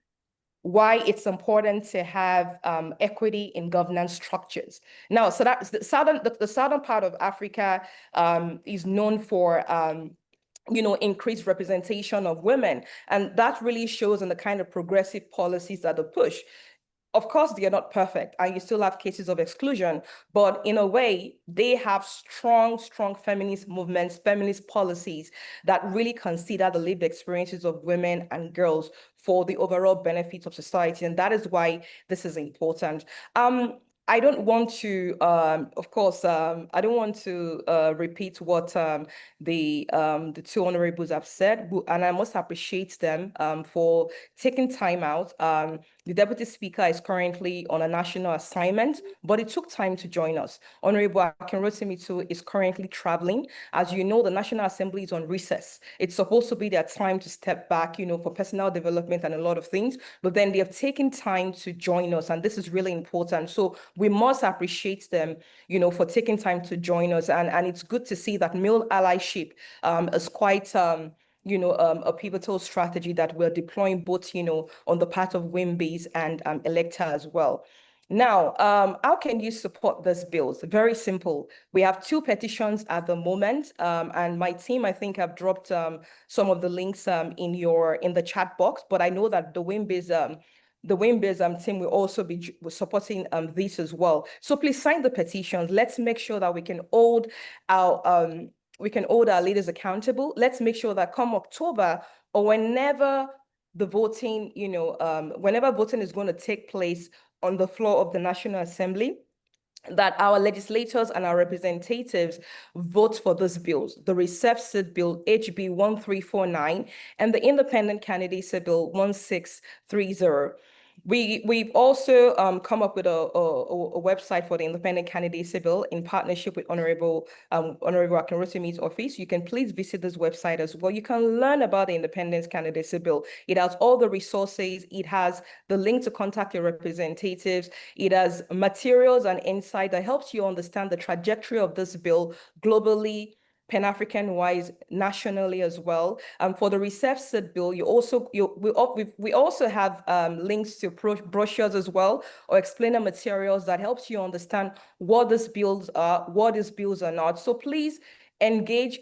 why it's important to have equity in governance structures. Now, so that the southern part of Africa is known for increased representation of women, and that really shows in the kind of progressive policies that they push. Of course, they are not perfect, and you still have cases of exclusion, but in a way, they have strong feminist movements, feminist policies that really consider the lived experiences of women and girls for the overall benefits of society, and that is why this is important. I don't want to, of course, I don't want to repeat what the two honorables have said, and I must appreciate them for taking time out. The Deputy Speaker is currently on a national assignment, but it took time to join us. Honorable Akingbohungbe too is currently traveling. As you know, the National Assembly is on recess. It's supposed to be their time to step back, for personal development and a lot of things, but then they have taken time to join us, and this is really important. So we must appreciate them, for taking time to join us. And it's good to see that male allyship is quite a pivotal strategy that we're deploying both, on the part of WIMBIZ and ElectHER as well. Now, how can you support this bill? It's very simple. We have 2 petitions at the moment, and my team, I think, have dropped some of the links in the chat box. But I know that the WIMBIZ team will also be supporting this as well. So please sign the petitions. Let's make sure that we can hold our leaders accountable. Let's make sure that come October or whenever the voting, whenever voting is going to take place on the floor of the National Assembly, that our legislators and our representatives vote for these bills, the Reception Bill HB 1349 and the Independent Candidacy Bill 1630. We've also come up with a website for the Independent Candidacy Bill in partnership with Honorable Akingbohungbe's office. You can please visit this website as well. You can learn about the Independent Candidacy Bill. It has all the resources. It has the link to contact your representatives. It has materials and insight that helps you understand the trajectory of this bill globally, Pan-African wise, nationally as well. For the Reception Bill, we also have links to brochures as well, or explainer materials that helps you understand what these bills are, what these bills are not. So please engage.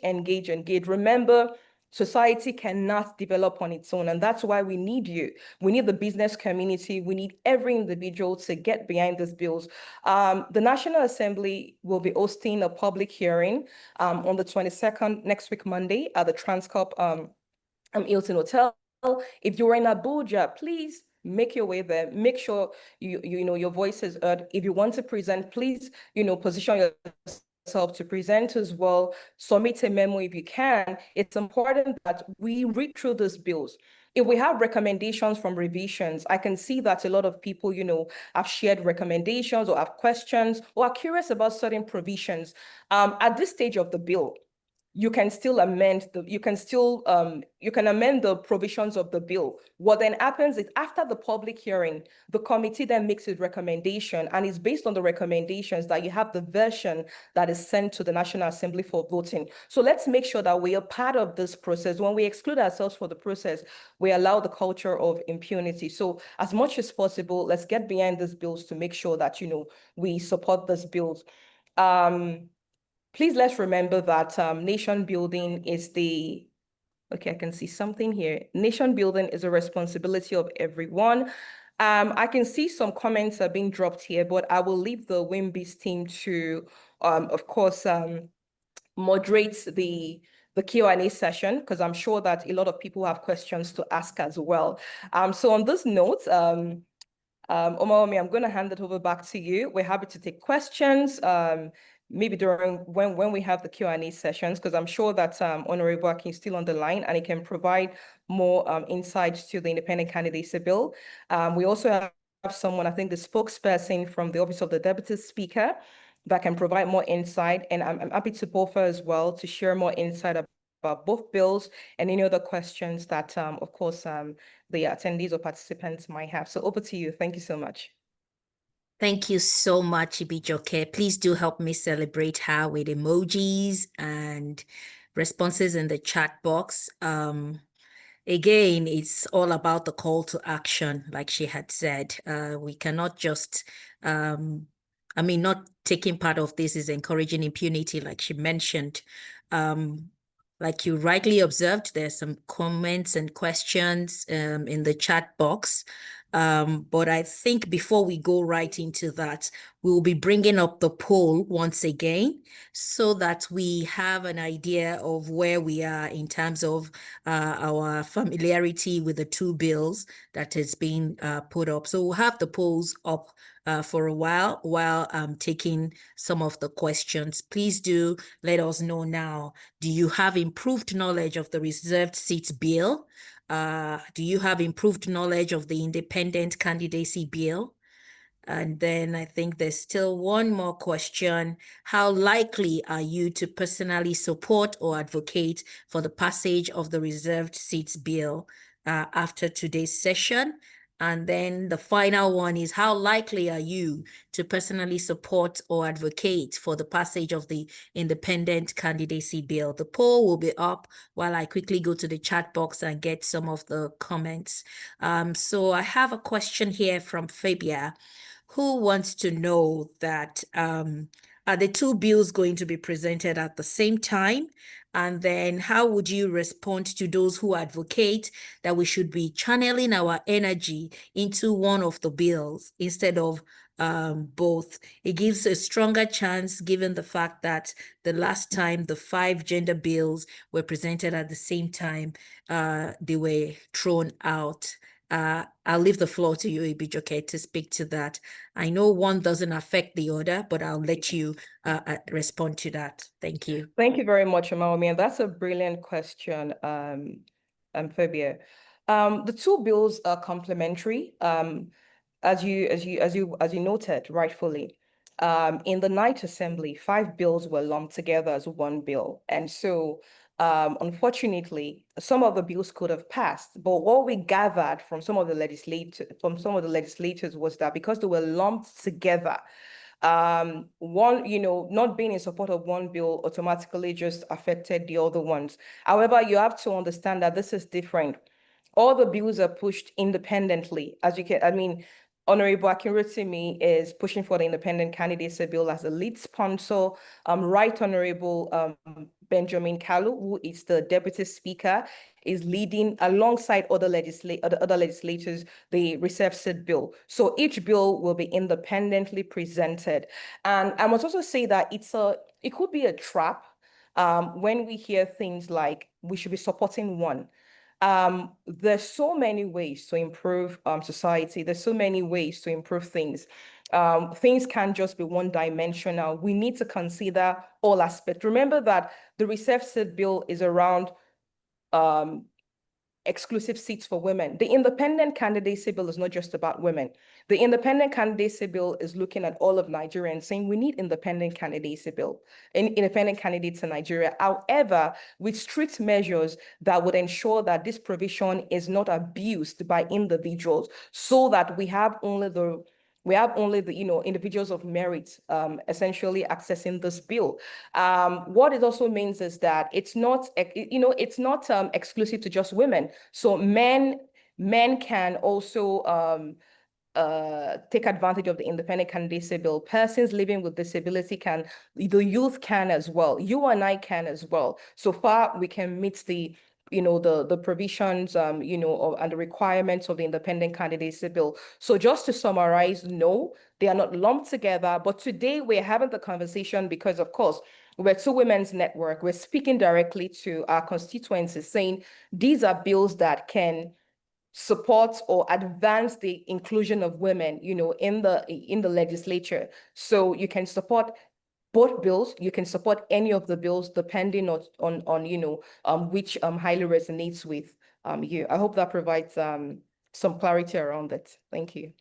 Remember, society cannot develop on its own, and that's why we need you. We need the business community. We need every individual to get behind these bills. The National Assembly will be hosting a public hearing on the 22nd, next week, Monday, at the Transcorp Hilton Hotel. If you're in Abuja, please make your way there. Make sure your voice is heard. If you want to present, please position yourself to present as well. Submit a memo if you can. It's important that we read through these bills. If we have recommendations from revisions, I can see that a lot of people, have shared recommendations or have questions or are curious about certain provisions. At this stage of the bill, you can still amend you can amend the provisions of the bill. What then happens is after the public hearing, the committee then makes its recommendation, and it's based on the recommendations that you have the version that is sent to the National Assembly for voting. So let's make sure that we are part of this process. When we exclude ourselves for the process, we allow the culture of impunity. So as much as possible, let's get behind these bills to make sure that, we support these bills. Please let's remember that nation building is okay, I can see something here. Nation building is a responsibility of everyone. I can see some comments are being dropped here, but I will leave the WIMBIZ team to, of course, moderate the Q&A session, because I'm sure that a lot of people have questions to ask as well. So on this note, Omowunmi, I'm going to hand it over back to you. We're happy to take questions. Maybe during when we have the Q&A sessions, because I'm sure that Honorable Akin is still on the line and he can provide more insights to the Independent Candidacy Bill. We also have someone, I think the spokesperson from the Office of the Deputy Speaker, that can provide more insight. And I'm happy to both as well to share more insight about both bills and any other questions that, of course, the attendees or participants might have. So over to you. Thank you so much. Thank you so much, Ibijoke. Please do help me celebrate her with emojis and responses in the chat box. Again, it's all about the call to action, like she had said. We cannot just, not taking part of this is encouraging impunity, like she mentioned. Like you rightly observed, there's some comments and questions in the chat box. But I think before we go right into that, we will be bringing up the poll once again so that we have an idea of where we are in terms of our familiarity with the two bills that has been put up. So we'll have the polls up for a while I'm taking some of the questions. Please do let us know now. Do you have improved knowledge of the reserved seats bill? Do you have improved knowledge of the Independent Candidacy Bill? And then I think there's still one more question. How likely are you to personally support or advocate for the passage of the Reserved Seats Bill after today's session? And then the final one is, how likely are you to personally support or advocate for the passage of the Independent Candidacy Bill? The poll will be up while I quickly go to the chat box and get some of the comments. So I have a question here from Fabia, who wants to know that are the two bills going to be presented at the same time? And then how would you respond to those who advocate that we should be channeling our energy into one of the bills instead of both? It gives a stronger chance given the fact that the last time the 5 gender bills were presented at the same time, they were thrown out. I'll leave the floor to you, Ibijoke, to speak to that. I know one doesn't affect the other, but I'll let you respond to that. Thank you. Thank you very much, Omowunmi. And that's a brilliant question, Fabia. The two bills are complementary, as you noted rightfully. In the night assembly, 5 bills were lumped together as one bill, and so unfortunately, some of the bills could have passed. But what we gathered from some of the legislators was that because they were lumped together, one, not being in support of one bill automatically just affected the other ones. However, you have to understand that this is different. All the bills are pushed independently, as you can. Honorable Akingbohungbe is pushing for the Independent Candidacy Bill as the lead sponsor. Right Honorable Benjamin Kalu, who is the Deputy Speaker, is leading alongside other legislators the Reserved Seat Bill. So each bill will be independently presented. And I must also say that it could be a trap when we hear things like we should be supporting one. There's so many ways to improve society. There's so many ways to improve things. Things can't just be one-dimensional. We need to consider all aspects. Remember that the Reserved Seat Bill is around exclusive seats for women. The Independent Candidacy Bill is not just about women. The Independent Candidacy Bill is looking at all of Nigeria and saying we need independent candidacy bill, independent candidates in Nigeria. However, with strict measures that would ensure that this provision is not abused by individuals, so that we have only the individuals of merit essentially accessing this bill. What it also means is that it's not exclusive to just women. So men can also take advantage of the Independent Candidacy Bill. Persons living with disability can, the youth can as well. You and I can as well. So far, we can meet the provisions, and the requirements of the Independent Candidacy Bill. So just to summarize, no, they are not lumped together. But today we're having the conversation because, of course, we're Two Women's Network. We're speaking directly to our constituencies, saying these are bills that can support or advance the inclusion of women, in the legislature. So you can support both bills. You can support any of the bills depending on which highly resonates with you. I hope that provides some clarity around it. Thank you.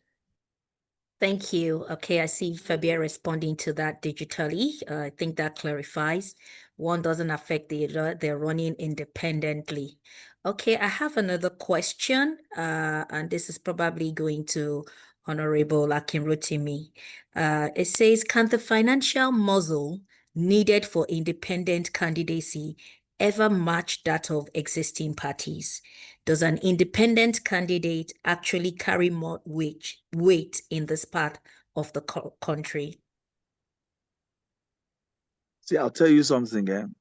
Thank you. Okay, I see Fabia responding to that digitally. I think that clarifies. One doesn't affect the other. They're running independently. Okay, I have another question, and this is probably going to Honorable Akingbohungbe. It says, can the financial muscle needed for independent candidacy ever match that of existing parties? Does an independent candidate actually carry more weight in this part of the country? See, I'll tell you something.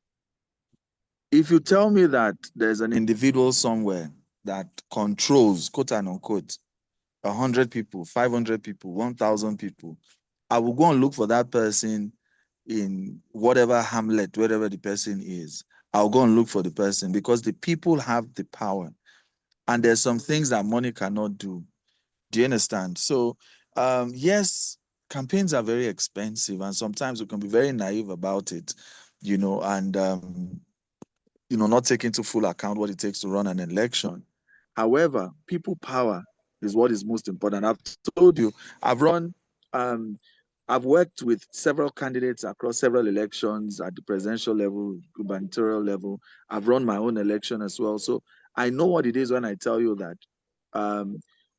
If you tell me that there's an individual somewhere that controls, quote and unquote, 100 people, 500 people, 1,000 people, I will go and look for that person in whatever hamlet, wherever the person is. I'll go and look for the person because the people have the power. And there's some things that money cannot do. Do you understand? So, yes, campaigns are very expensive, and sometimes we can be very naive about it, and not take into full account what it takes to run an election. However, people power is what is most important. I've told you, I've worked with several candidates across several elections at the presidential level, gubernatorial level. I've run my own election as well. So I know what it is when I tell you that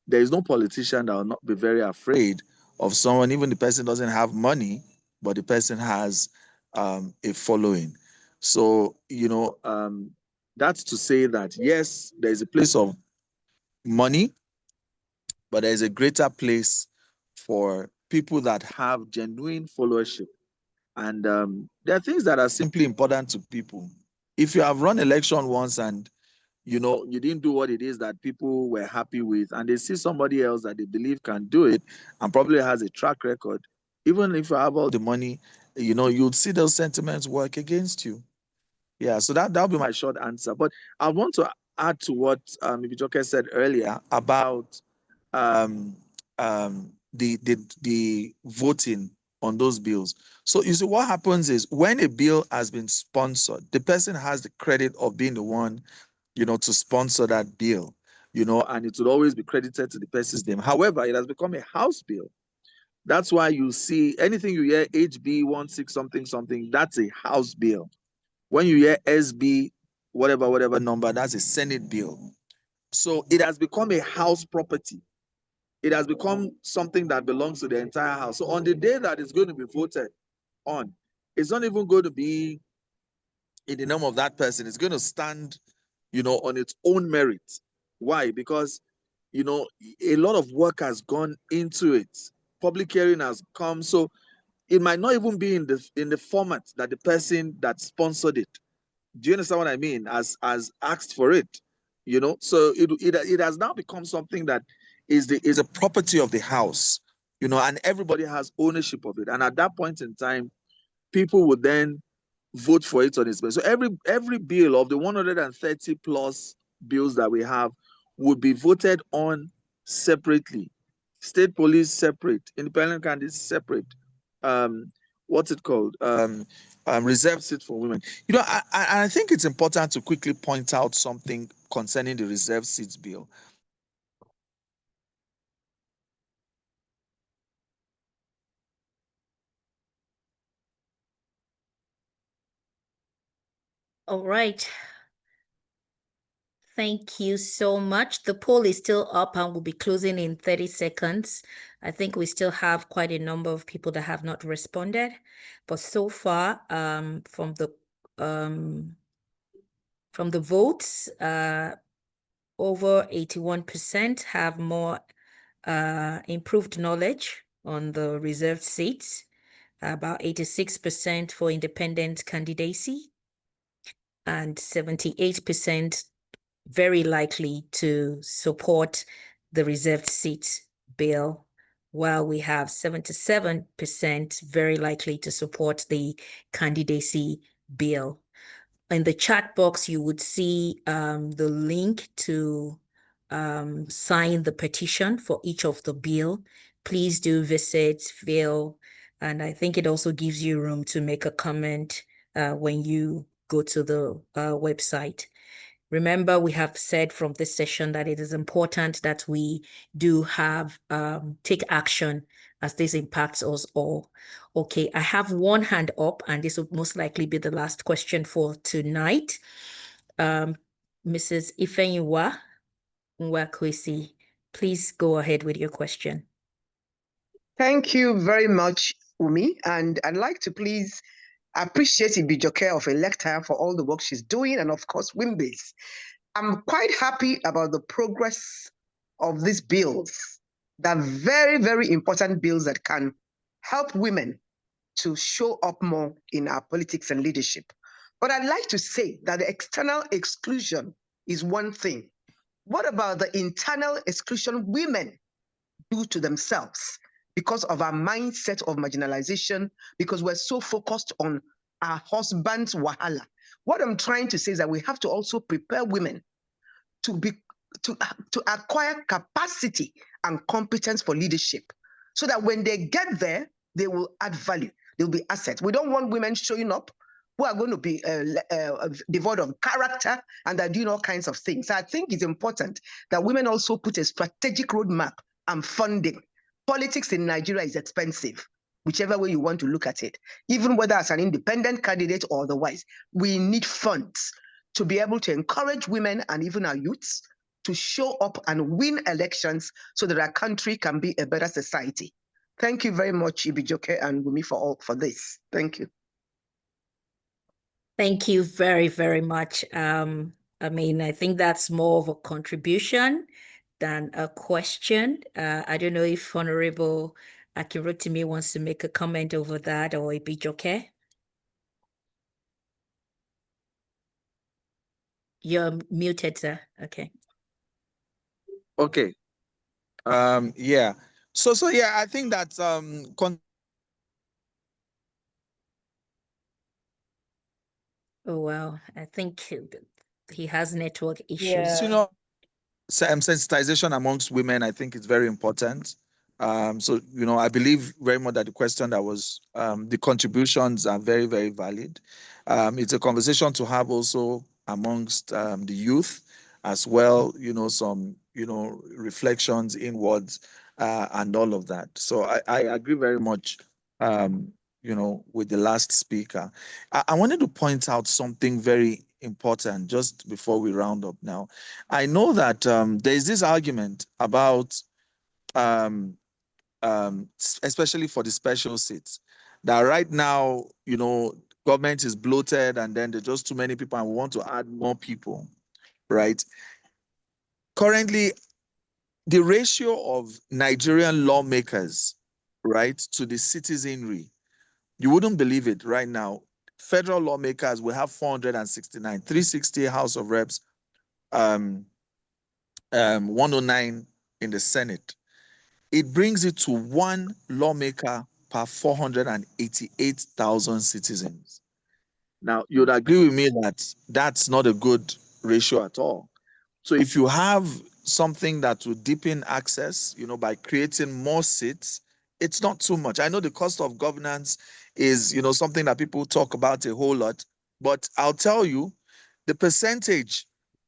there is no politician that will not be very afraid of someone, even the person doesn't have money, but the person has a following. So, that's to say that, yes, there is a place of money, but there is a greater place for people that have genuine followership. And there are things that are simply important to people. If you have run election once and you didn't do what it is that people were happy with, and they see somebody else that they believe can do it and probably has a track record, even if you have all the money, you'd see those sentiments work against you. Yeah, so that'll be my short answer. But I want to add to what Ibijoke said earlier about the voting on those bills. So you see, what happens is when a bill has been sponsored, the person has the credit of being the one, to sponsor that bill, and it would always be credited to the person's name. However, it has become a House bill. That's why you see anything you hear HB 16 something something, that's a House bill. When you hear SB, whatever number, that's a Senate bill. So it has become a House property. It has become something that belongs to the entire House. So on the day that it's going to be voted on, it's not even going to be in the name of that person. It's going to stand, on its own merit. Why? Because, a lot of work has gone into it. Public hearing has come. So it might not even be in the format that the person that sponsored it, do you understand what I mean, as asked for it, so it has now become something that is a property of the House, and everybody has ownership of it. And at that point in time, people would then vote for it on its basis. So every bill of the 130 plus bills that we have would be voted on separately. State police separate, independent candidates separate, what's it called? Reserved seat for women. I think it's important to quickly point out something concerning the reserved seats bill. All right. Thank you so much. The poll is still up and will be closing in 30 seconds. I think we still have quite a number of people that have not responded, but so far, from the votes, over 81% have more improved knowledge on the reserved seats, about 86% for independent candidacy, and 78% very likely to support the reserved seat bill, while we have 77% very likely to support the candidacy bill. In the chat box, you would see the link to sign the petition for each of the bill. Please do visit, fill, and I think it also gives you room to make a comment when you go to the website. Remember, we have said from this session that it is important that we do have take action as this impacts us all. Okay, I have one hand up, and this will most likely be the last question for tonight. Mrs. Ifenywa Nwakwesi, please go ahead with your question. Thank you very much, Umi, and I'd like to please appreciate Ibijoke of ElectHER for all the work she's doing, and of course, WIMBIZ. I'm quite happy about the progress of these bills. They're very, very important bills that can help women to show up more in our politics and leadership. But I'd like to say that the external exclusion is one thing. What about the internal exclusion women do to themselves because of our mindset of marginalization, because we're so focused on our husband's wahala. What I'm trying to say is that we have to also prepare women to acquire capacity and competence for leadership, so that when they get there, they will add value. They'll be assets. We don't want women showing up who are going to be devoid of character and are doing all kinds of things. So I think it's important that women also put a strategic roadmap and funding. Politics in Nigeria is expensive, whichever way you want to look at it. Even whether as an independent candidate or otherwise, we need funds to be able to encourage women and even our youths to show up and win elections so that our country can be a better society. Thank you very much, Ibijoke and Wunmi, for this. Thank you. Thank you very, very much. I mean, I think that's more of a contribution than a question. I don't know if Honorable Akinrotimi wants to make a comment over that, or Ibijoke. You're muted, sir. Okay. Okay. Yeah. So yeah, I think that Oh, wow. I think he has network issues. Yeah. you know, sensitization amongst women, I think, is very important. So, you know, I believe very much that the question that was, the contributions are very, very valid. It's a conversation to have also amongst the youth as well, you know, some, you know, reflections inwards and all of that. So I agree very much, you know, with the last speaker. I wanted to point out something very important just before we round up now. I know that there is this argument about, especially for the special seats, that right now, you know, government is bloated and then there's just too many people and we want to add more people, right? Currently, the ratio of Nigerian lawmakers, right, to the citizenry, you wouldn't believe it right now. Federal lawmakers will have 469, 360 House of Reps, 109 in the Senate. It brings it to one lawmaker per 488,000 citizens. Now, you'd agree with me that that's not a good ratio at all. So if you have something that will deepen access, you know, by creating more seats, it's not too much. I know the cost of governance is, you know, something that people talk about a whole lot, but I'll tell you, the percentage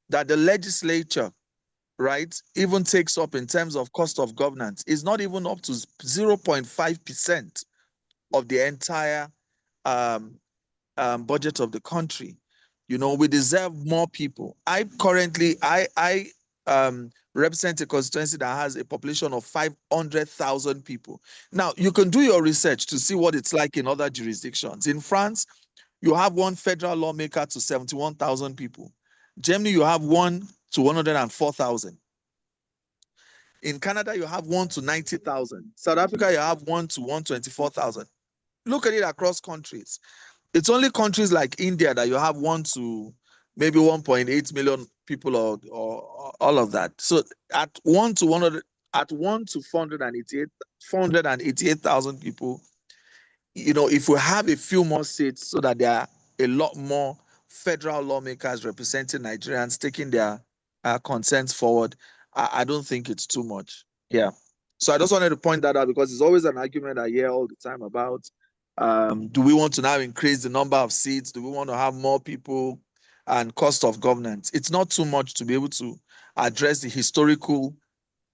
that the legislature, right, even takes up in terms of cost of governance is not even up to 0.5% of the entire budget of the country. You know, we deserve more people. I represent a constituency that has a population of 500,000 people. Now, you can do your research to see what it's like in other jurisdictions. In France, you have one federal lawmaker to 71,000 people. Germany, you have 1 to 104,000. In Canada, you have 1 to 90,000. South Africa, you have 1 to 124,000. Look at it across countries. It's only countries like India that you have 1 to maybe 1.8 million people or all of that. So at 1 to 100, at 1 to 488,000 people, you know, if we have a few more seats so that there are a lot more federal lawmakers representing Nigerians taking their concerns forward, I don't think it's too much. Yeah. So I just wanted to point that out because it's always an argument I hear all the time about, do we want to now increase the number of seats? Do we want to have more people? And cost of governance. It's not too much to be able to address the historical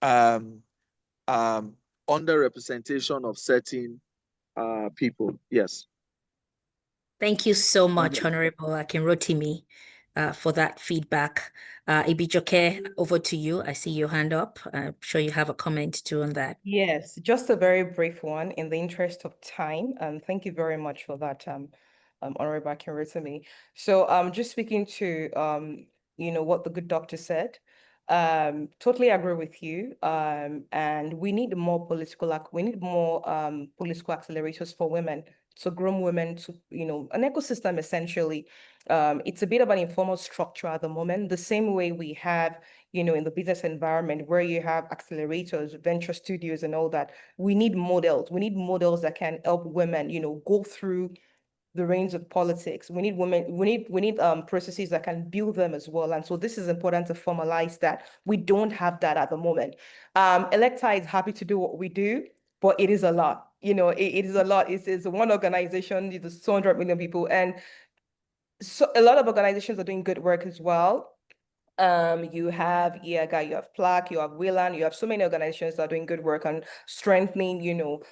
underrepresentation of certain people. Yes. Thank you so much, Honorable Akinrotimi, for that feedback. Ibijoke, over to you. I see your hand up. I'm sure you have a comment too on that. Yes, just a very brief one in the interest of time. Thank you very much for that, Honorable Akinrotimi. So just speaking to you know, what the good doctor said. Totally agree with you. And we need more political accelerators for women to groom women to, an ecosystem essentially. It's a bit of an informal structure at the moment, the same way we have, in the business environment where you have accelerators, venture studios and all that. We need models. We need models that can help women, go through the reins of politics. We need women, we need processes that can build them as well. And so this is important to formalize that. We don't have that at the moment. ElectHER is happy to do what we do, but it is a lot. It is a lot. It's one organization, there's 200 million people. And so a lot of organizations are doing good work as well. You have IAGA, you have PLAC, you have WILAN, you have so many organizations that are doing good work on strengthening,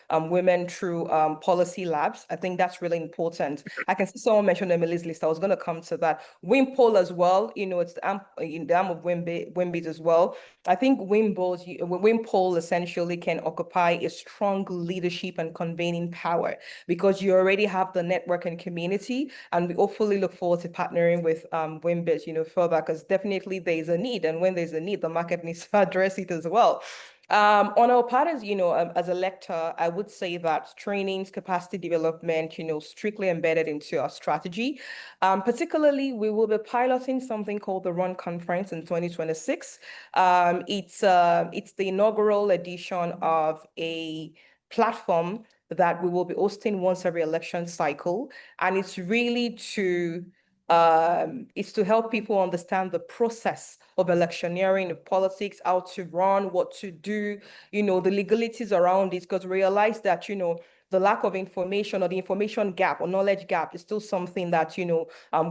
women through policy labs. I think that's really important. I can see someone mentioned Emily's list. I was going to come to that. WIMPOL as well, it's the arm of WIMBIZ as well. I think WIMPOL essentially can occupy a strong leadership and convening power because you already have the network and community, and we hopefully look forward to partnering with WIMBIZ, further, because definitely there is a need, and when there's a need, the market needs to address it as well. On our part as, as ElectHER, I would say that trainings, capacity development, strictly embedded into our strategy. Particularly, we will be piloting something called the RUN Conference in 2026. It's the inaugural edition of a platform that we will be hosting once every election cycle. And it's really to help people understand the process of electioneering, of politics, how to run, what to do, the legalities around it, because realize that, the lack of information or the information gap or knowledge gap is still something that,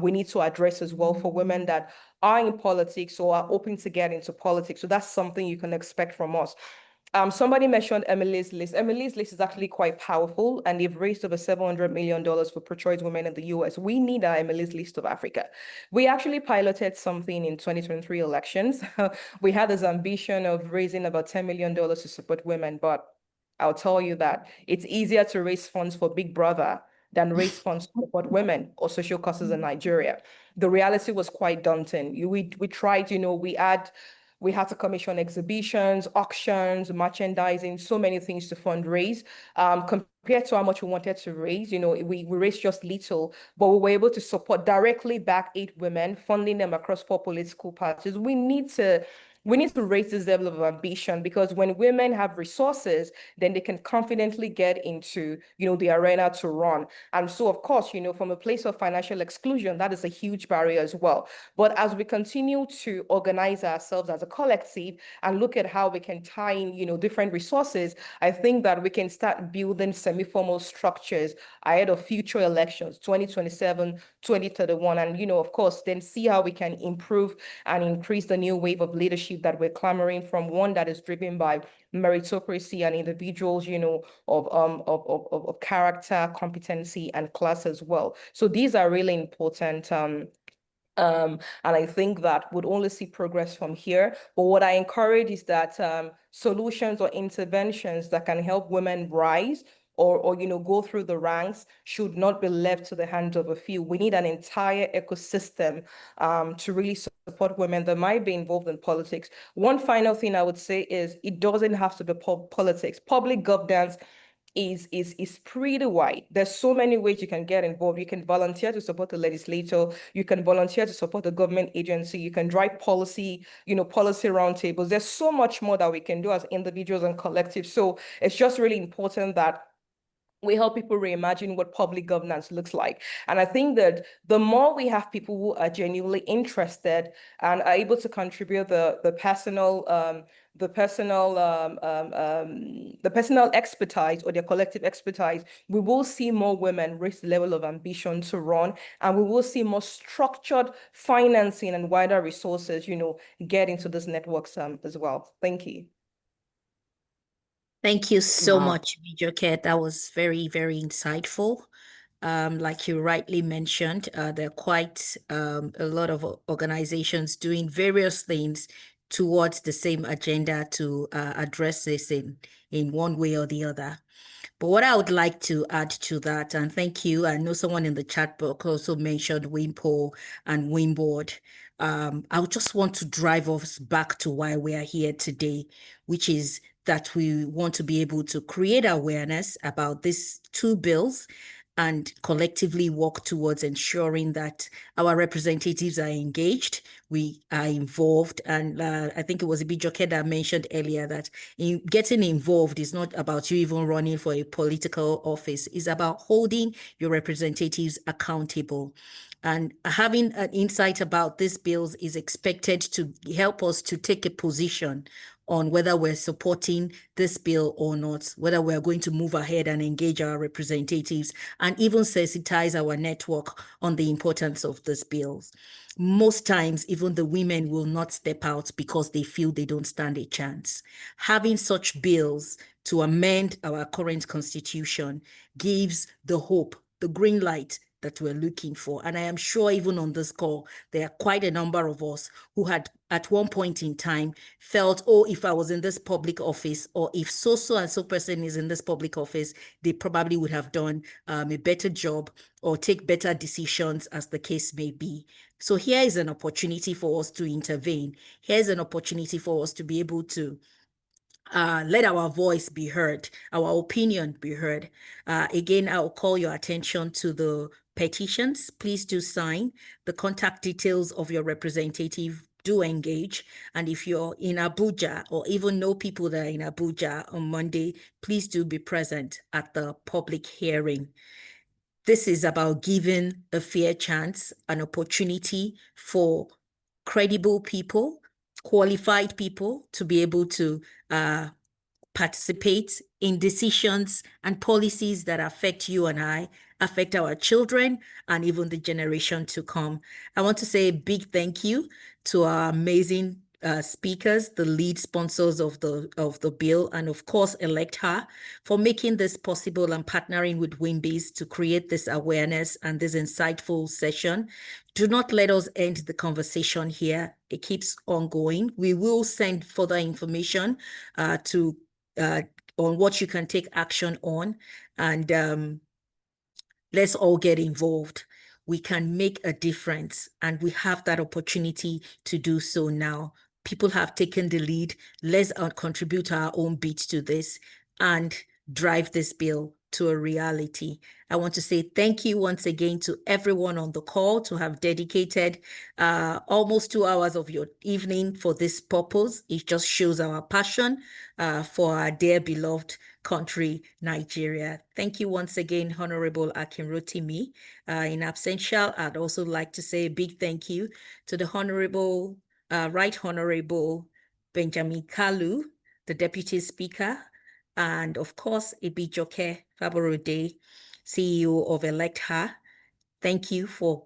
we need to address as well for women that are in politics or are hoping to get into politics. So that's something you can expect from us. Somebody mentioned Emily's list. Emily's list is actually quite powerful, and they've raised over $700 million for pro-choice women in the US. We need our Emily's list of Africa. We actually piloted something in 2023 elections. We had this ambition of raising about $10 million to support women, but I'll tell you that it's easier to raise funds for Big Brother than raise funds to support women or social causes in Nigeria. The reality was quite daunting. We tried, we had to commission exhibitions, auctions, merchandising, so many things to fundraise. Compared to how much we wanted to raise, we raised just little, but we were able to support directly back 8 women, funding them across 4 political parties. We need to raise this level of ambition, because when women have resources, then they can confidently get into, the arena to run. And so, of course, from a place of financial exclusion, that is a huge barrier as well. But as we continue to organize ourselves as a collective and look at how we can tie in, different resources, I think that we can start building semi-formal structures ahead of future elections, 2027, 2031, and, of course, then see how we can improve and increase the new wave of leadership that we're clamoring from, one that is driven by meritocracy and individuals, of character, competency, and class as well. So these are really important. And I think that would only see progress from here. But what I encourage is that solutions or interventions that can help women rise or go through the ranks should not be left to the hands of a few. We need an entire ecosystem to really support women that might be involved in politics. One final thing I would say is it doesn't have to be politics. Public governance is pretty wide. There's so many ways you can get involved. You can volunteer to support the legislator. You can volunteer to support the government agency. You can drive policy, policy roundtables. There's so much more that we can do as individuals and collectives. So it's just really important that we help people reimagine what public governance looks like. And I think that the more we have people who are genuinely interested and are able to contribute the personal expertise or their collective expertise, we will see more women raise the level of ambition to run, and we will see more structured financing and wider resources, get into these networks as well. Thank you. Thank you so much, Ibijoke. That was very, very insightful. Like you rightly mentioned, there are quite a lot of organizations doing various things towards the same agenda to address this in one way or the other. But what I would like to add to that, and thank you, I know someone in the chat box also mentioned WIMPO and WIMBORD. I would just want to drive us back to why we are here today, which is that we want to be able to create awareness about these 2 bills and collectively work towards ensuring that our representatives are engaged, we are involved. And I think it was Ibijoke that mentioned earlier that in getting involved is not about you even running for a political office. It's about holding your representatives accountable. And having an insight about these bills is expected to help us to take a position on whether we're supporting this bill or not, whether we're going to move ahead and engage our representatives, and even sensitize our network on the importance of these bills. Most times, even the women will not step out because they feel they don't stand a chance. Having such bills to amend our current constitution gives the hope, the green light that we're looking for. And I am sure even on this call, there are quite a number of us who had at one point in time felt, oh, if I was in this public office, or if so-and-so person is in this public office, they probably would have done a better job or take better decisions, as the case may be. So here is an opportunity for us to intervene. Here's an opportunity for us to be able to let our voice be heard, our opinion be heard. Again, I'll call your attention to the petitions. Please do sign. The contact details of your representative do engage. And if you're in Abuja or even know people that are in Abuja on Monday, please do be present at the public hearing. This is about giving a fair chance, an opportunity for credible people, qualified people to be able to participate in decisions and policies that affect you and I, affect our children, and even the generation to come. I want to say a big thank you to our amazing speakers, the lead sponsors of the bill, and of course, ElectHER, for making this possible and partnering with WIMBIZ to create this awareness and this insightful session. Do not let us end the conversation here. It keeps on going. We will send further information on what you can take action on, and let's all get involved. We can make a difference, and we have that opportunity to do so now. People have taken the lead. Let's contribute our own bit to this and drive this bill to a reality. I want to say thank you once again to everyone on the call to have dedicated almost 2 hours of your evening for this purpose. It just shows our passion for our dear beloved country, Nigeria. Thank you once again, Honorable Akinrotimi. In absentia, I'd also like to say a big thank you to the Honorable, Right Honorable Benjamin Kalu, the Deputy Speaker, and of course, Ibijoke Faborode, CEO of ElectHER. Thank you for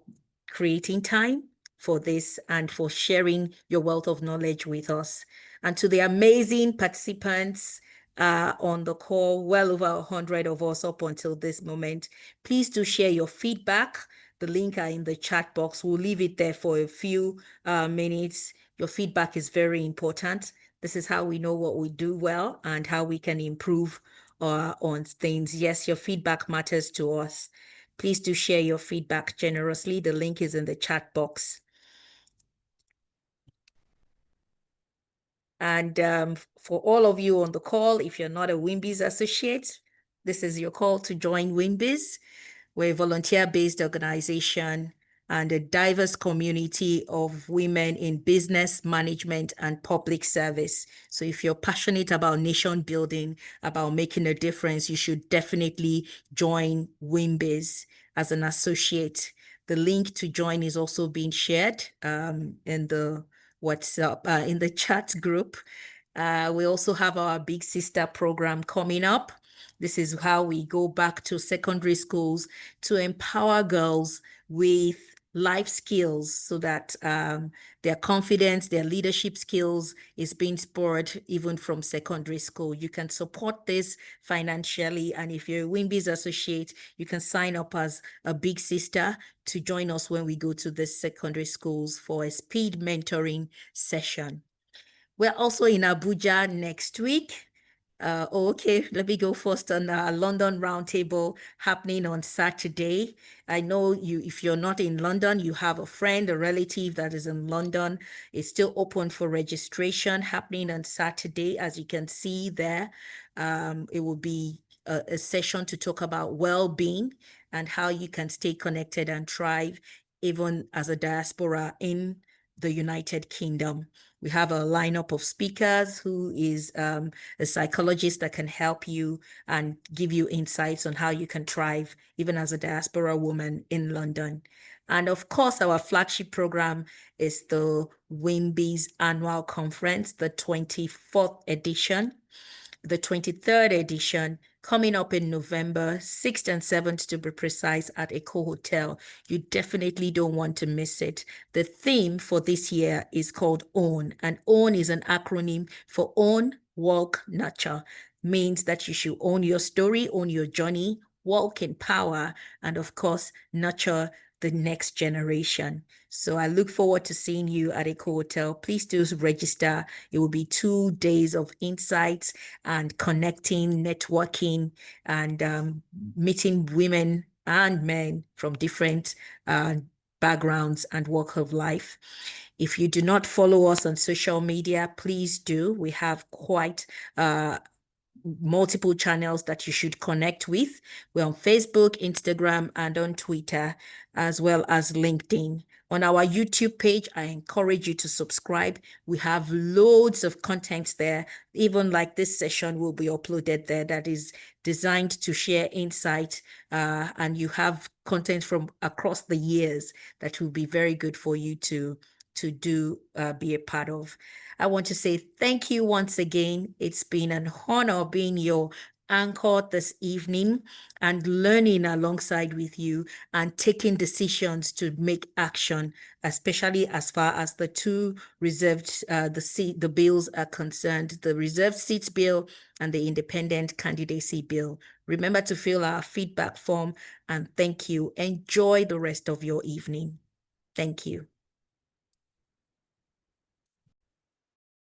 creating time for this and for sharing your wealth of knowledge with us. And to the amazing participants on the call, well over 100 of us up until this moment, please do share your feedback. The link are in the chat box. We'll leave it there for a few minutes. Your feedback is very important. This is how we know what we do well and how we can improve on things. Yes, your feedback matters to us. Please do share your feedback generously. The link is in the chat box. And for all of you on the call, if you're not a WIMBIZ associate, this is your call to join WIMBIZ. We're a volunteer-based organization and a diverse community of women in business, management, and public service. So if you're passionate about nation building, about making a difference, you should definitely join WIMBIZ as an associate. The link to join is also being shared in the WhatsApp, in the chat group. We also have our Big Sister program coming up. This is how we go back to secondary schools to empower girls with life skills so that their confidence, their leadership skills is being spurred even from secondary school. You can support this financially. And if you're a WIMBIZ associate, you can sign up as a Big Sister to join us when we go to the secondary schools for a speed mentoring session. We're also in Abuja next week. Okay, let me go first on our London Roundtable happening on Saturday. I know you, if you're not in London, you have a friend, a relative that is in London. It's still open for registration happening on Saturday. As you can see there, it will be a session to talk about well-being and how you can stay connected and thrive even as a diaspora in the United Kingdom. We have a lineup of speakers who is a psychologist that can help you and give you insights on how you can thrive even as a diaspora woman in London. And of course, our flagship program is the WIMBIZ Annual Conference, the 24th edition. The 23rd edition coming up in November 6th and 7th to be precise at Eco Hotel. You definitely don't want to miss it. The theme for this year is called OWN, and OWN is an acronym for Own, Walk, Nurture. Means that you should own your story, own your journey, walk in power, and of course, nurture the next generation. So I look forward to seeing you at Eco Hotel. Please do register. It will be 2 days of insights and connecting, networking, and meeting women and men from different backgrounds and walk of life. If you do not follow us on social media, please do. We have quite multiple channels that you should connect with. We're on Facebook, Instagram, and on Twitter, as well as LinkedIn. On our YouTube page, I encourage you to subscribe. We have loads of content there. Even like this session will be uploaded there that is designed to share insight, and you have content from across the years that will be very good for you to be a part of. I want to say thank you once again. It's been an honor being your anchor this evening and learning alongside with you and taking decisions to make action, especially as far as the two reserved the bills are concerned, the reserved seats bill and the Independent Candidacy Bill. Remember to fill our feedback form, and thank you. Enjoy the rest of your evening. Thank you.